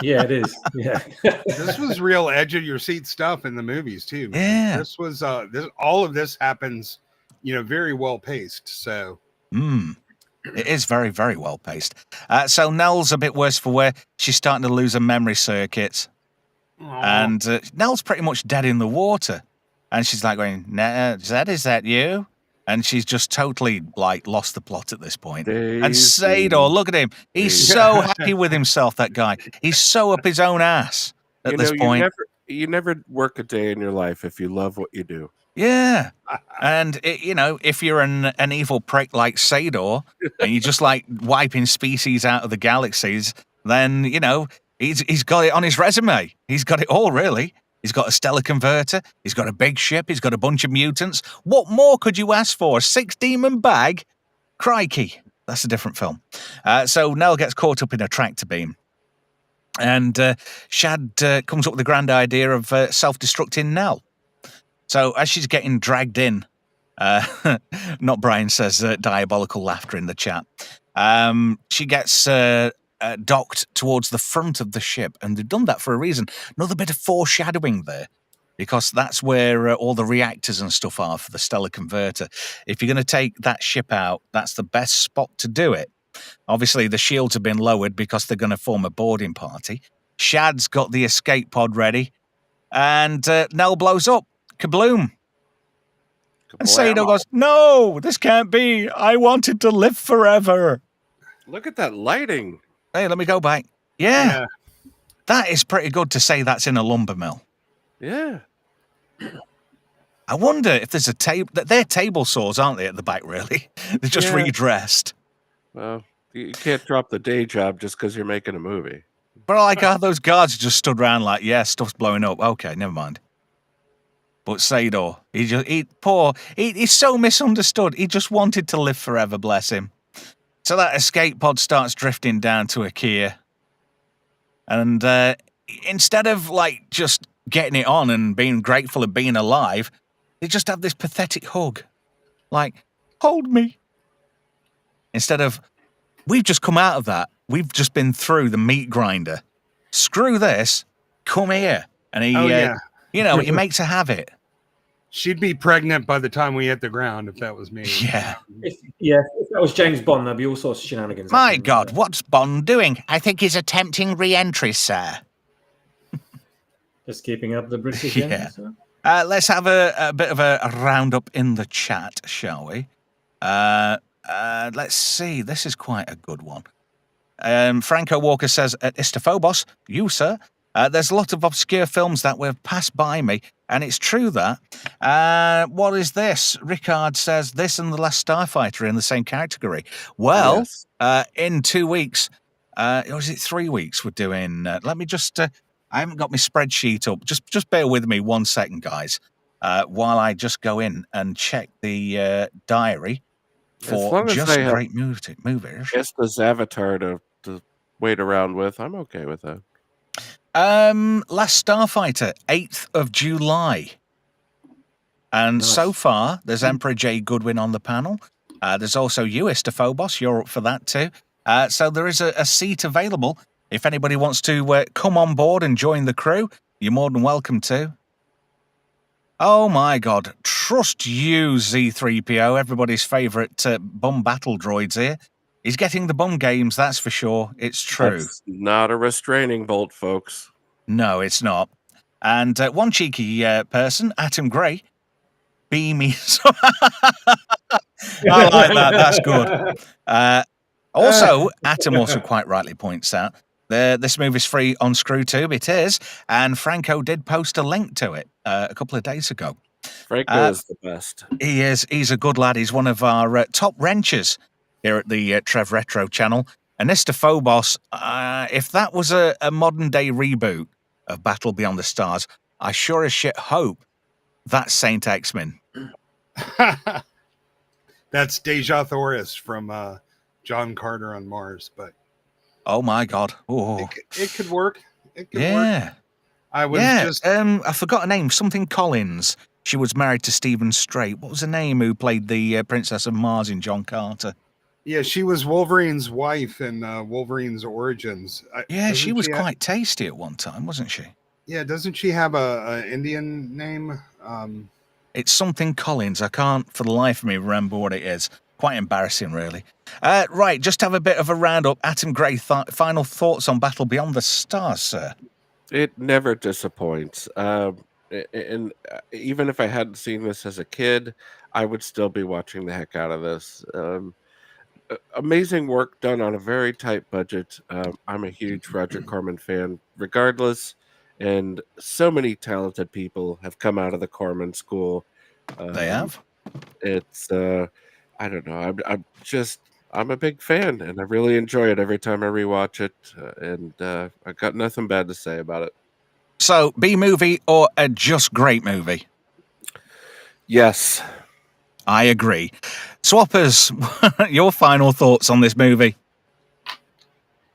Yeah, it is. Yeah. This was real edge of your seat stuff in the movies too. Man. Yeah. This was all of this happens, very well paced. So It is very, very well paced. So Nell's a bit worse for wear. She's starting to lose her memory circuits. And Nell's pretty much dead in the water. And she's like going, Zed, is that you? And she's just totally like lost the plot at this point. And Sador, look at him. He's so happy with himself, that guy. He's so up his own ass at this point. You never work a day in your life if you love what you do. Yeah. And, if you're an evil prick like Sador and you're just like wiping species out of the galaxies, then, he's got it on his resume. He's got it all, really. He's got a stellar converter. He's got a big ship. He's got a bunch of mutants. What more could you ask for? A 6-demon bag? Crikey. That's a different film. So Nell gets caught up in a tractor beam. And Shad comes up with the grand idea of self-destructing Nell. So as she's getting dragged in, not Brian says diabolical laughter in the chat. She gets docked towards the front of the ship, and they've done that for a reason. Another bit of foreshadowing there, because that's where all the reactors and stuff are for the stellar converter. If you're going to take that ship out, that's the best spot to do it. Obviously, the shields have been lowered because they're going to form a boarding party. Shad's got the escape pod ready, and Nell blows up. Kabloom. And Sado goes, "No, this can't be. I wanted to live forever." Look at that lighting. Hey, let me go back. Yeah. That is pretty good to say that's in a lumber mill. Yeah. I wonder if there's a table. They're table saws, aren't they, at the back, really? They're just redressed. Well, you can't drop the day job just because you're making a movie. But I like how those guards just stood around like, yeah, stuff's blowing up. Okay, never mind. But Sador, he's so misunderstood. He just wanted to live forever, bless him. So that escape pod starts drifting down to Ikea. And instead of, like, just getting it on and being grateful of being alive, they just have this pathetic hug. Like, hold me. Instead of, we've just come out of that. We've just been through the meat grinder. Screw this. Come here. And he, he makes her have it. She'd be pregnant by the time we hit the ground if that was me. Yeah. If that was James Bond, there'd be all sorts of shenanigans. My God, what's Bond doing? I think he's attempting re-entry, sir. Just keeping up the British yeah. Let's have a bit of a roundup in the chat, shall we? Let's see. This is quite a good one. Franco Walker says, Istophobos, you, sir. There's a lot of obscure films that have passed by me, and it's true that. What is this? Ricard says, this and The Last Starfighter are in the same category. Well, in 2 weeks, or is it 3 weeks we're doing... let me just... I haven't got my spreadsheet up. Just bear with me 1 second, guys, while I just go in and check the diary for just great movies. Guess the Avatar to wait around with. I'm okay with that. Last Starfighter, 8th of July. And so far, there's Emperor J. Goodwin on the panel. There's also you, Istophobos. You're up for that too. So there is a seat available. If anybody wants to come on board and join the crew, you're more than welcome to. Oh my God. Trust you, Z3PO, everybody's favourite bum battle droids here. He's getting the bum games, that's for sure. It's true. That's not a restraining bolt, folks. No, it's not. And one cheeky person, Atom Gray, beamy. I like that. That's good. Also, Atom also quite rightly points out this movie's free on ScrewTube. It is. And Franco did post a link to it a couple of days ago. Franco is the best. He is. He's a good lad. He's one of our top wrenchers here at the Trev Retro channel. And Istophobos, if that was a modern-day reboot of Battle Beyond the Stars, I sure as shit hope that's Saint X-Men. That's Deja Thoris from John Carter on Mars, but... Oh, my God. Oh. It could work. It could work. I forgot her name. Something Collins. She was married to Stephen Strait. What was her name who played the Princess of Mars in John Carter? Yeah, she was Wolverine's wife in Wolverine's Origins. She was quite tasty at one time, wasn't she? Yeah, doesn't she have a Indian name? It's something Collins. I can't for the life of me remember what it is. Quite embarrassing, really. Right, just have a bit of a roundup. Atom Gray, final thoughts on Battle Beyond the Stars, sir? It never disappoints. And even if I hadn't seen this as a kid, I would still be watching the heck out of this. Amazing work done on a very tight budget. I'm a huge Roger Corman fan, regardless. And so many talented people have come out of the Corman school. They have. It's... I don't know. I'm a big fan, and I really enjoy it every time I rewatch it. And I got nothing bad to say about it. So, B movie or a just great movie? Yes, I agree. Swappers, your final thoughts on this movie?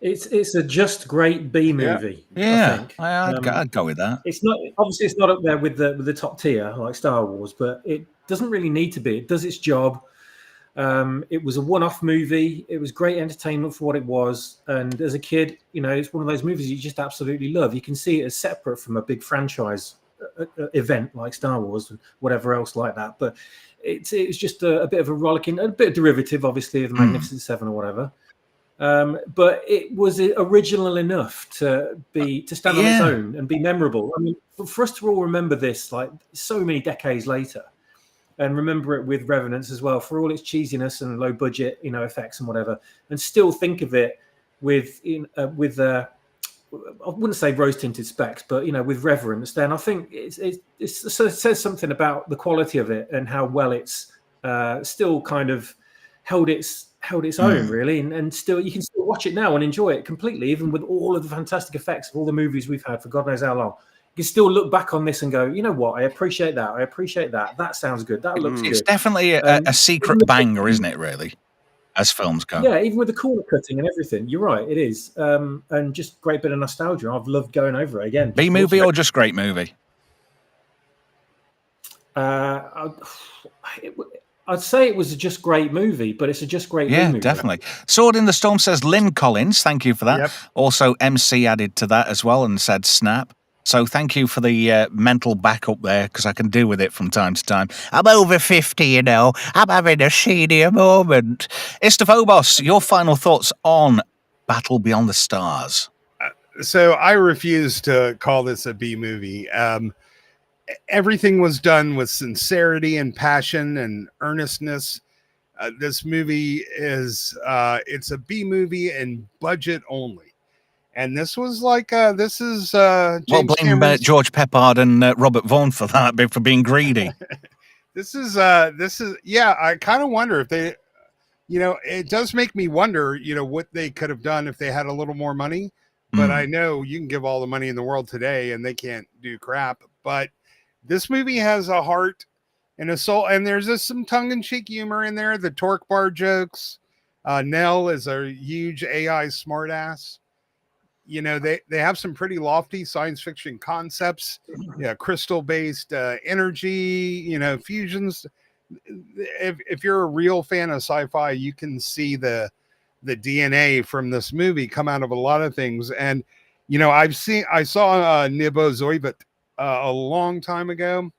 It's a just great B movie. Yeah, I think. I'd go with that. It's not obviously it's not up there with the top tier like Star Wars, but it doesn't really need to be. It does its job. It was a one-off movie. It was great entertainment for what it was. And as a kid, it's one of those movies you just absolutely love. You can see it as separate from a big franchise event like Star Wars and whatever else like that. But it was just a bit of a rollicking, a bit of derivative, obviously, of the Magnificent Seven or whatever. But it was original enough to stand on its own and be memorable. I mean, for us to all remember this like so many decades later, and remember it with reverence as well, for all its cheesiness and low budget, effects and whatever, and still think of it with I wouldn't say rose tinted specs, but with reverence. Then I think it says something about the quality of it and how well it's still kind of held its own, really, and still you can still watch it now and enjoy it completely, even with all of the fantastic effects of all the movies we've had for God knows how long. You can still look back on this and go, you know what? I appreciate that. I appreciate that. That sounds good. That looks good. It's definitely a secret banger, isn't it? Really, as films go. Yeah, even with the corner cutting and everything. You're right. It is, and just great bit of nostalgia. I've loved going over it again. B movie or just great movie? I'd say it was a just great movie, but it's a just great movie. Yeah, definitely. Sword in the Storm says Lynn Collins. Thank you for that. Yep. Also, MC added to that as well and said snap. So thank you for the mental backup there, because I can do with it from time to time. I'm over 50, I'm having a senior moment. Istophobos, your final thoughts on Battle Beyond the Stars? So I refuse to call this a B movie. Everything was done with sincerity and passion and earnestness. This movie is it's a B movie and budget only. And this was like this is James blame George Peppard and Robert Vaughn for that, for being greedy. This is yeah, I kind of wonder if they, it does make me wonder, what they could have done if they had a little more money. But I know you can give all the money in the world today and they can't do crap. But this movie has a heart and a soul, and there's some tongue-in-cheek humor in there. The torque bar jokes. Nell is a huge AI smartass. They have some pretty lofty science fiction concepts. Yeah, crystal-based energy. Fusions. If you're a real fan of sci-fi, you can see the DNA from this movie come out of a lot of things. And I saw Nibo Zoivet a long time ago.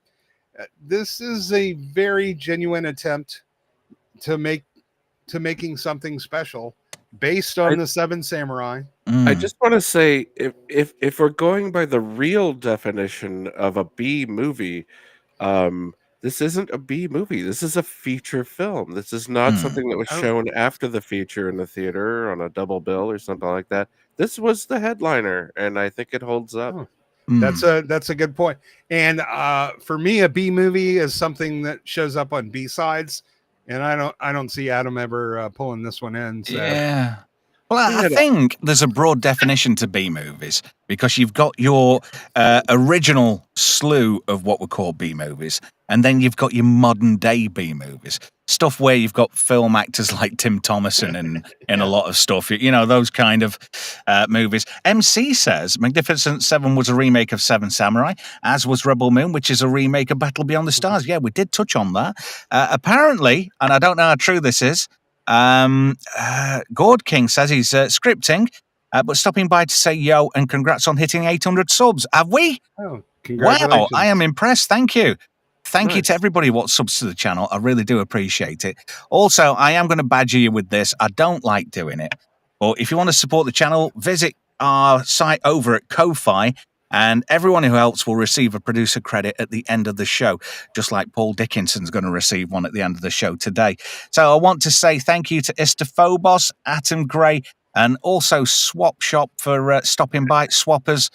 This is a very genuine attempt to making something special based on the Seven Samurai. I just want to say, if we're going by the real definition of a B movie, this isn't a B movie. This is a feature film. This is not something that was shown after the feature in the theater on a double bill or something like that. This was the headliner, and I think it holds up. That's a good point. And for me, a B movie is something that shows up on B-sides, and I don't see Adam ever pulling this one in. So. Yeah. Well, I think there's a broad definition to B movies, because you've got your original slew of what we call B movies, and then you've got your modern day B movies. Stuff where you've got film actors like Tim Thomerson in a lot of stuff, those kind of movies. MC says Magnificent Seven was a remake of Seven Samurai, as was Rebel Moon, which is a remake of Battle Beyond the Stars. Yeah, we did touch on that. Apparently, and I don't know how true this is, Gord King says he's scripting, but stopping by to say yo and congrats on hitting 800 subs. Have we? Oh, congratulations. Wow, I am impressed. Thank you. Thank you to everybody what subs to the channel. I really do appreciate it. Also, I am going to badger you with this. I don't like doing it. But if you want to support the channel, visit our site over at Ko-Fi, and everyone who helps will receive a producer credit at the end of the show, just like Paul Dickinson's going to receive one at the end of the show today. So I want to say thank you to Istophobos, Atom Gray, and also Swap Shop for stopping by. Swappers,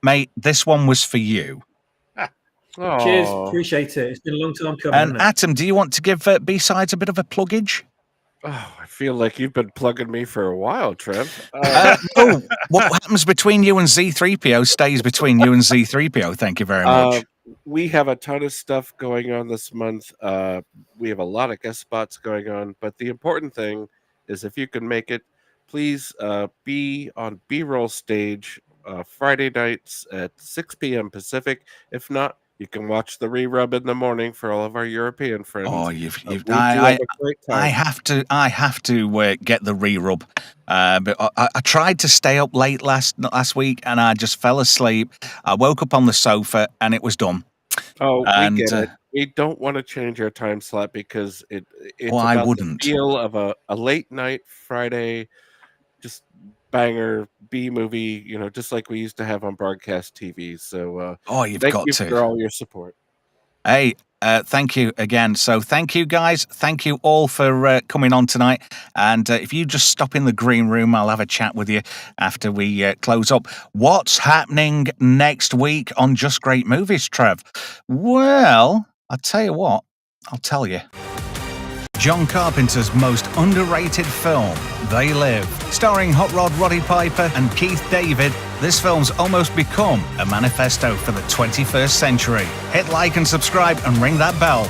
mate, this one was for you. Cheers, appreciate it. It's been a long time coming. And Atom, do you want to give B-sides a bit of a pluggage? Oh, I feel like you've been plugging me for a while, Trev. No, what happens between you and Z3PO stays between you and Z3PO. Thank you very much. We have a ton of stuff going on this month. We have a lot of guest spots going on, but the important thing is, if you can make it, please be on B-roll stage Friday nights at 6 p.m. Pacific. If not, You can watch the rerub in the morning for all of our European friends. Oh, We do have a great I time. have to get the rerub. But I tried to stay up late last week, and I just fell asleep. I woke up on the sofa, and it was done. Oh, And we get it. We don't want to change our time slot because it's I about wouldn't. the feel of a late night Friday, just banger B movie, just like we used to have on broadcast TV. So You've thank got you to. for all your support. Hey, thank you again. So thank you, guys. Thank you all for coming on tonight. And if you just stop in the green room, I'll have a chat with you after we close up. What's happening next week on Just Great Movies, Trev? Well, I'll tell you what. I'll tell you. John Carpenter's most underrated film, They Live. Starring Hot Rod Roddy Piper and Keith David, this film's almost become a manifesto for the 21st century. Hit like and subscribe and ring that bell.